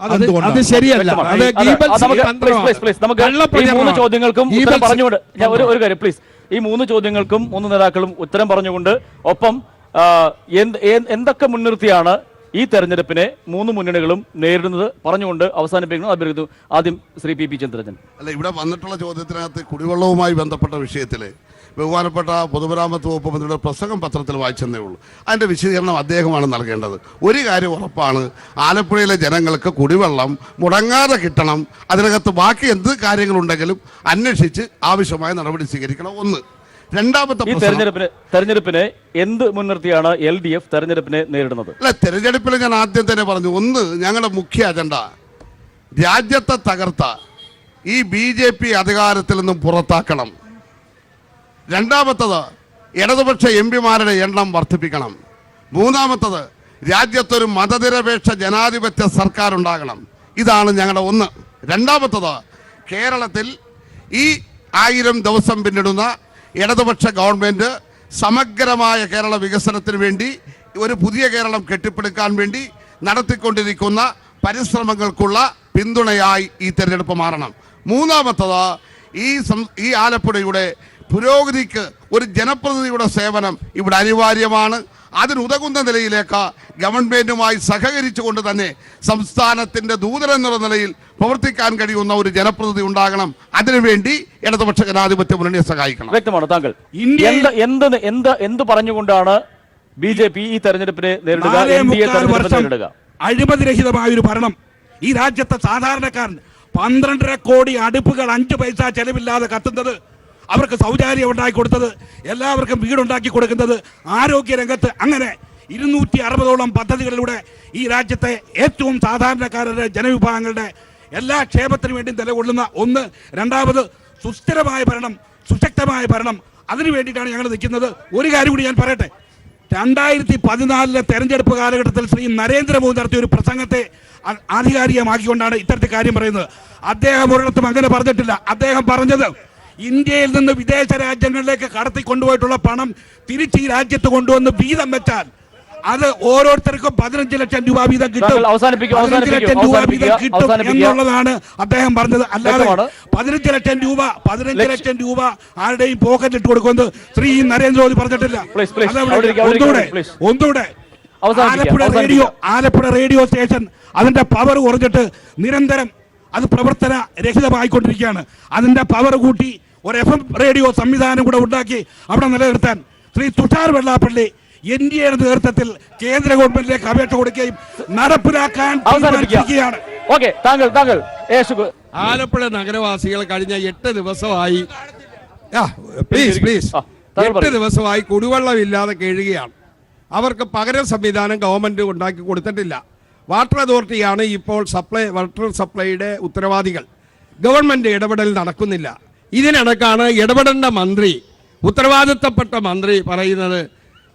അത് ശരിയല്ല. ചോദ്യങ്ങൾക്കും ഉത്തരം പറഞ്ഞുകൊണ്ട് ഒരു കാര്യം പ്ലീസ്, ഈ 3 ചോദ്യങ്ങൾക്കും 3 നേതാക്കളും ഉത്തരം പറഞ്ഞുകൊണ്ട് ഒപ്പം എന്തൊക്കെ മുൻനിർത്തിയാണ് ഈ തെരഞ്ഞെടുപ്പിനെ 3 മുന്നണികളും നേരിടുന്നത് പറഞ്ഞുകൊണ്ട് അവസാനിപ്പിക്കുന്നു. അഭ്യർത്ഥിക്കുന്നു. ആദ്യം ശ്രീ PP ചന്ദ്രജൻ. അല്ല, ഇവിടെ വന്നിട്ടുള്ള ചോദ്യത്തിനകത്ത് കുടിവെള്ളവുമായി ബന്ധപ്പെട്ട വിഷയത്തിൽ ബഹുമാനപ്പെട്ട പൊതുമരാമത്ത് വകുപ്പ് മന്ത്രിയുടെ പ്രസംഗം പത്രത്തിൽ വായിച്ചെന്നേ ഉള്ളൂ. അതിൻ്റെ വിശദീകരണം അദ്ദേഹമാണ് നൽകേണ്ടത്. ഒരു കാര്യം ഉറപ്പാണ്, ആലപ്പുഴയിലെ ജനങ്ങൾക്ക് കുടിവെള്ളം മുടങ്ങാതെ കിട്ടണം. അതിനകത്ത് ബാക്കി എന്ത് കാര്യങ്ങളുണ്ടെങ്കിലും അന്വേഷിച്ച് ആവശ്യമായ നടപടി സ്വീകരിക്കണം. ഒന്ന്. രണ്ടാമത്തെ, ഈ തെരഞ്ഞെടുപ്പിനെ എന്ത് മുൻനിർത്തിയാണ് LDF തെരഞ്ഞെടുപ്പിനെ നേരിടുന്നത്? അല്ല, തെരഞ്ഞെടുപ്പിൽ ഞാൻ ആദ്യം തന്നെ പറഞ്ഞു, ഒന്ന്, ഞങ്ങളുടെ മുഖ്യ അജണ്ട രാജ്യത്തെ തകർത്ത ഈ BJP അധികാരത്തിൽ നിന്നും പുറത്താക്കണം. രണ്ടാമത്തത്, ഇടതുപക്ഷ MP-മാരുടെ എണ്ണം വർദ്ധിപ്പിക്കണം. മൂന്നാമത്തത്, രാജ്യത്തൊരു മതനിരപേക്ഷ ജനാധിപത്യ സർക്കാർ ഉണ്ടാകണം. ഇതാണ് ഞങ്ങളുടെ ഒന്ന്. രണ്ടാമത്തത്, കേരളത്തിൽ ഈ 1000 ദിവസം പിന്നിടുന്ന ഇടതുപക്ഷ ഗവൺമെന്റ് സമഗ്രമായ കേരള വികസനത്തിന് വേണ്ടി, ഒരു പുതിയ കേരളം കെട്ടിപ്പടുക്കാൻ വേണ്ടി നടത്തിക്കൊണ്ടിരിക്കുന്ന പരിശ്രമങ്ങൾക്കുള്ള പിന്തുണയായി ഈ തെരഞ്ഞെടുപ്പ് മാറണം. മൂന്നാമത്തത്, ഈ ആലപ്പുഴയുടെ പുരോഗതിക്ക് ഒരു ജനപ്രതിനിധിയുടെ സേവനം ഇവിടെ അനിവാര്യമാണ്. അതിനുതകുന്ന നിലയിലേക്ക് ഗവൺമെന്റുമായി സഹകരിച്ചുകൊണ്ട് തന്നെ സംസ്ഥാനത്തിന്റെ ദൂതരെന്നുള്ള നിലയിൽ പ്രവർത്തിക്കാൻ കഴിയുന്ന ഒരു ജനപ്രതിനിധി ഉണ്ടാകണം. അതിനുവേണ്ടി ഇടതുപക്ഷ ജനാധിപത്യ മുന്നണിയെ സഹായിക്കണം. വ്യക്തമാണ്. താങ്കൾ എന്ത് പറഞ്ഞുകൊണ്ടാണ് BJP ഈ തെരഞ്ഞെടുപ്പിനെ നേരിടുക? അഴിമതിരഹിതമായ ഒരു ഭരണം ഈ രാജ്യത്തെ സാധാരണക്കാരൻ 12.5 കോടി അടുപ്പുകൾ 5 പൈസ ചെലവില്ലാതെ കത്തുന്നത്, അവർക്ക് ശൗചാലയം ഉണ്ടാക്കി കൊടുത്തത്, എല്ലാവർക്കും വീടുണ്ടാക്കി കൊടുക്കുന്നത്, ആരോഗ്യരംഗത്ത് അങ്ങനെ 260ഓളം പദ്ധതികളിലൂടെ ഈ രാജ്യത്തെ ഏറ്റവും സാധാരണക്കാരുടെ ജനവിഭാഗങ്ങളുടെ എല്ലാ ക്ഷേമത്തിനു വേണ്ടി നിലകൊള്ളുന്ന ഒന്ന്. രണ്ടാമത്, സുസ്ഥിരമായ ഭരണം, സുശക്തമായ ഭരണം. അതിനു വേണ്ടിയിട്ടാണ് ഞങ്ങൾ നിൽക്കുന്നത്. ഒരു കാര്യം കൂടി ഞാൻ പറയട്ടെ. 2014 തെരഞ്ഞെടുപ്പ് കാലഘട്ടത്തിൽ ശ്രീ നരേന്ദ്രമോദി നടത്തിയ ഒരു പ്രസംഗത്തെ ആധികാരികമാക്കിക്കൊണ്ടാണ് ഇത്തരത്തിൽ കാര്യം പറയുന്നത്. അദ്ദേഹം ഒരിടത്തും അങ്ങനെ പറഞ്ഞിട്ടില്ല. അദ്ദേഹം പറഞ്ഞത്, ഇന്ത്യയിൽ നിന്ന് വിദേശ രാജ്യങ്ങളിലേക്ക് കടത്തിക്കൊണ്ടുപോയിട്ടുള്ള പണം തിരിച്ച് ഈ രാജ്യത്ത് കൊണ്ടുവന്ന് വീതം വെച്ചാൽ അത് ഓരോരുത്തർക്കും 15 ലക്ഷം രൂപ വീതം കിട്ടും. 15 ലക്ഷം രൂപ വീതം കിട്ടും എന്നുള്ളതാണ് അദ്ദേഹം പറഞ്ഞത്. അല്ലാതെ 15 ലക്ഷം രൂപ ആരുടെയും പോക്കറ്റ് ഇട്ട് കൊടുക്കുന്നത് ശ്രീ നരേന്ദ്രമോദി പറഞ്ഞിട്ടില്ല. ഒന്നുകൂടെ, ആലപ്പുഴ റേഡിയോ സ്റ്റേഷൻ അതിന്റെ പവർ കുറഞ്ഞിട്ട് നിരന്തരം അത് പ്രവർത്തന രഹിതമായിക്കൊണ്ടിരിക്കുകയാണ്. അതിന്റെ പവർ കൂട്ടി ഒരു FM റേഡിയോ സംവിധാനം കൂടെ ഉണ്ടാക്കി അവിടെ നിലനിർത്താൻ ശ്രീ തുഷാർ വെള്ളാപ്പള്ളി NDA നേതൃത്വത്തിൽ കേന്ദ്ര ഗവൺമെന്റിലേക്ക് അപേക്ഷ കൊടുക്കുകയും നടപ്പിലാക്കാൻ തീരുമാനിച്ചിരിക്കുകയാണ്. ആലപ്പുഴ നഗരവാസികൾ കഴിഞ്ഞ 8 ദിവസമായി 8 ദിവസമായി കുടിവെള്ളമില്ലാതെ കഴിയുകയാണ്. അവർക്ക് പകരം സംവിധാനം ഗവൺമെന്റ് ഉണ്ടാക്കി കൊടുത്തിട്ടില്ല. വാട്ടർ അതോറിറ്റിയാണ് ഇപ്പോൾ വാട്ടർ സപ്ലൈയുടെ ഉത്തരവാദികൾ. ഗവൺമെന്റ് ഇടപെടൽ നടക്കുന്നില്ല. ഇതിനിടക്കാണ് ഇടപെടേണ്ട മന്ത്രി, ഉത്തരവാദിത്തപ്പെട്ട മന്ത്രി പറയുന്നത്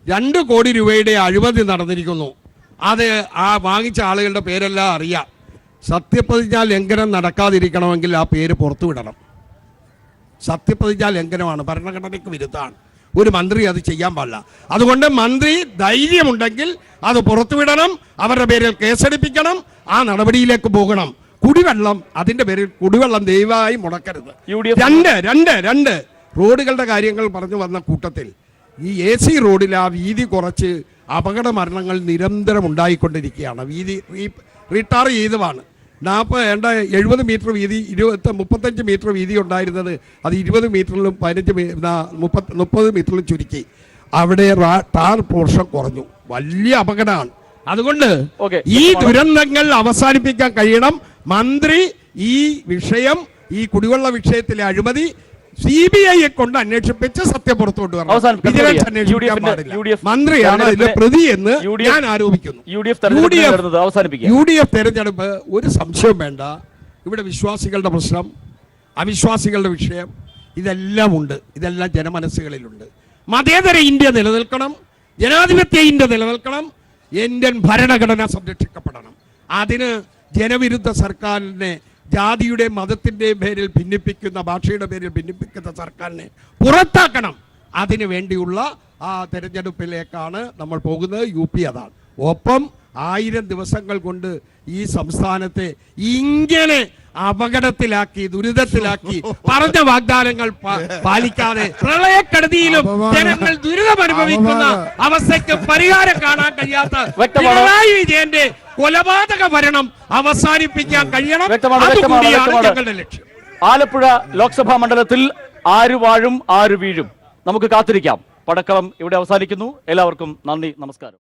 2 കോടി രൂപയുടെ അഴിമതി നടന്നിരിക്കുന്നു. അത് വാങ്ങിച്ച ആളുകളുടെ പേരെല്ലാം അറിയാം. സത്യപ്രതിജ്ഞാ ലംഘനം നടക്കാതിരിക്കണമെങ്കിൽ ആ പേര് പുറത്തുവിടണം. സത്യപ്രതിജ്ഞാ ലംഘനമാണ്, ഭരണഘടനയ്ക്ക് വിരുദ്ധമാണ്. ഒരു മന്ത്രി അത് ചെയ്യാൻ പാടില്ല. അതുകൊണ്ട് മന്ത്രി ധൈര്യമുണ്ടെങ്കിൽ അത് പുറത്തുവിടണം, അവരുടെ പേരിൽ കേസെടുപ്പിക്കണം, ആ നടപടിയിലേക്ക് പോകണം. കുടിവെള്ളം, അതിന്റെ പേരിൽ കുടിവെള്ളം ദയവായി മുടക്കരുത്. രണ്ട് റോഡുകളുടെ കാര്യങ്ങൾ പറഞ്ഞു വന്ന കൂട്ടത്തിൽ ഈ AC റോഡിൽ ആ വീതി കുറച്ച് അപകട മരണങ്ങൾ നിരന്തരം ഉണ്ടായിക്കൊണ്ടിരിക്കുകയാണ്. വീതി റിട്ടയർ ചെയ്തതാണ്. 70 മീറ്റർ വീതി 35 മീറ്റർ വീതി ഉണ്ടായിരുന്നത് അത് 20 മീറ്ററിലും 30 മീറ്ററിലും ചുരുക്കി. അവിടെ ടാർ പോർഷൻ കുറഞ്ഞു. വലിയ അപകടമാണ്. അതുകൊണ്ട് ഈ ദുരന്തങ്ങൾ അവസാനിപ്പിക്കാൻ കഴിയണം. മന്ത്രി ഈ വിഷയം, ഈ കുടിവെള്ള വിഷയത്തിലെ അഴിമതി CBI കൊണ്ട് അന്വേഷിപ്പിച്ച് സത്യം പുറത്തു കൊണ്ടുവരണം. മന്ത്രിയാണ് ഇതിന്റെ പ്രതി എന്ന് ഞാൻ ആരോപിക്കുന്നു. UDF തെരഞ്ഞെടുപ്പ് ഒരു സംശയവും വേണ്ട. ഇവിടെ വിശ്വാസികളുടെ പ്രശ്നം, അവിശ്വാസികളുടെ വിഷയം ഇതെല്ലാം ഉണ്ട്. ഇതെല്ലാം ജനമനസ്സുകളിലുണ്ട്. മതേതര ഇന്ത്യ നിലനിൽക്കണം, ജനാധിപത്യ ഇന്ത്യ നിലനിൽക്കണം, ഇന്ത്യൻ ഭരണഘടന സംരക്ഷിക്കപ്പെടണം. അതിന് ജനവിരുദ്ധ സർക്കാരിനെ, ജാതിയുടെ മതത്തിന്റെ പേരിൽ ഭിന്നിപ്പിക്കുന്ന, ഭാഷയുടെ പേരിൽ ഭിന്നിപ്പിക്കുന്ന സർക്കാരിനെ പുറത്താക്കണം. അതിനു വേണ്ടിയുള്ള ആ തെരഞ്ഞെടുപ്പിലേക്കാണ് നമ്മൾ പോകുന്നത്. UP അതാണ്. ഒപ്പം 1000 ദിവസങ്ങൾ കൊണ്ട് ഈ സംസ്ഥാനത്തെ ഇങ്ങനെ അപകടത്തിലാക്കി, ദുരിതത്തിലാക്കി, പറഞ്ഞ വാഗ്ദാനങ്ങൾ പാലിക്കാതെ പ്രളയക്കെടുതിയിലും ജനങ്ങൾ ദുരിതം അനുഭവിക്കുന്ന അവസ്ഥയ്ക്ക് പരിഹാരം കാണാൻ കഴിയാത്ത പിണറായി വിജയന്റെ കൊലപാതക ഭരണം അവസാനിപ്പിക്കാൻ കഴിയണം. അതുകൂടിയാണ് ഞങ്ങളുടെ ലക്ഷ്യം. ആലപ്പുഴ ലോക്സഭാ മണ്ഡലത്തിൽ ആര് വാഴും ആര് വീഴും, നമുക്ക് കാത്തിരിക്കാം. പടക്കളം ഇവിടെ അവസാനിക്കുന്നു. എല്ലാവർക്കും നന്ദി, നമസ്കാരം.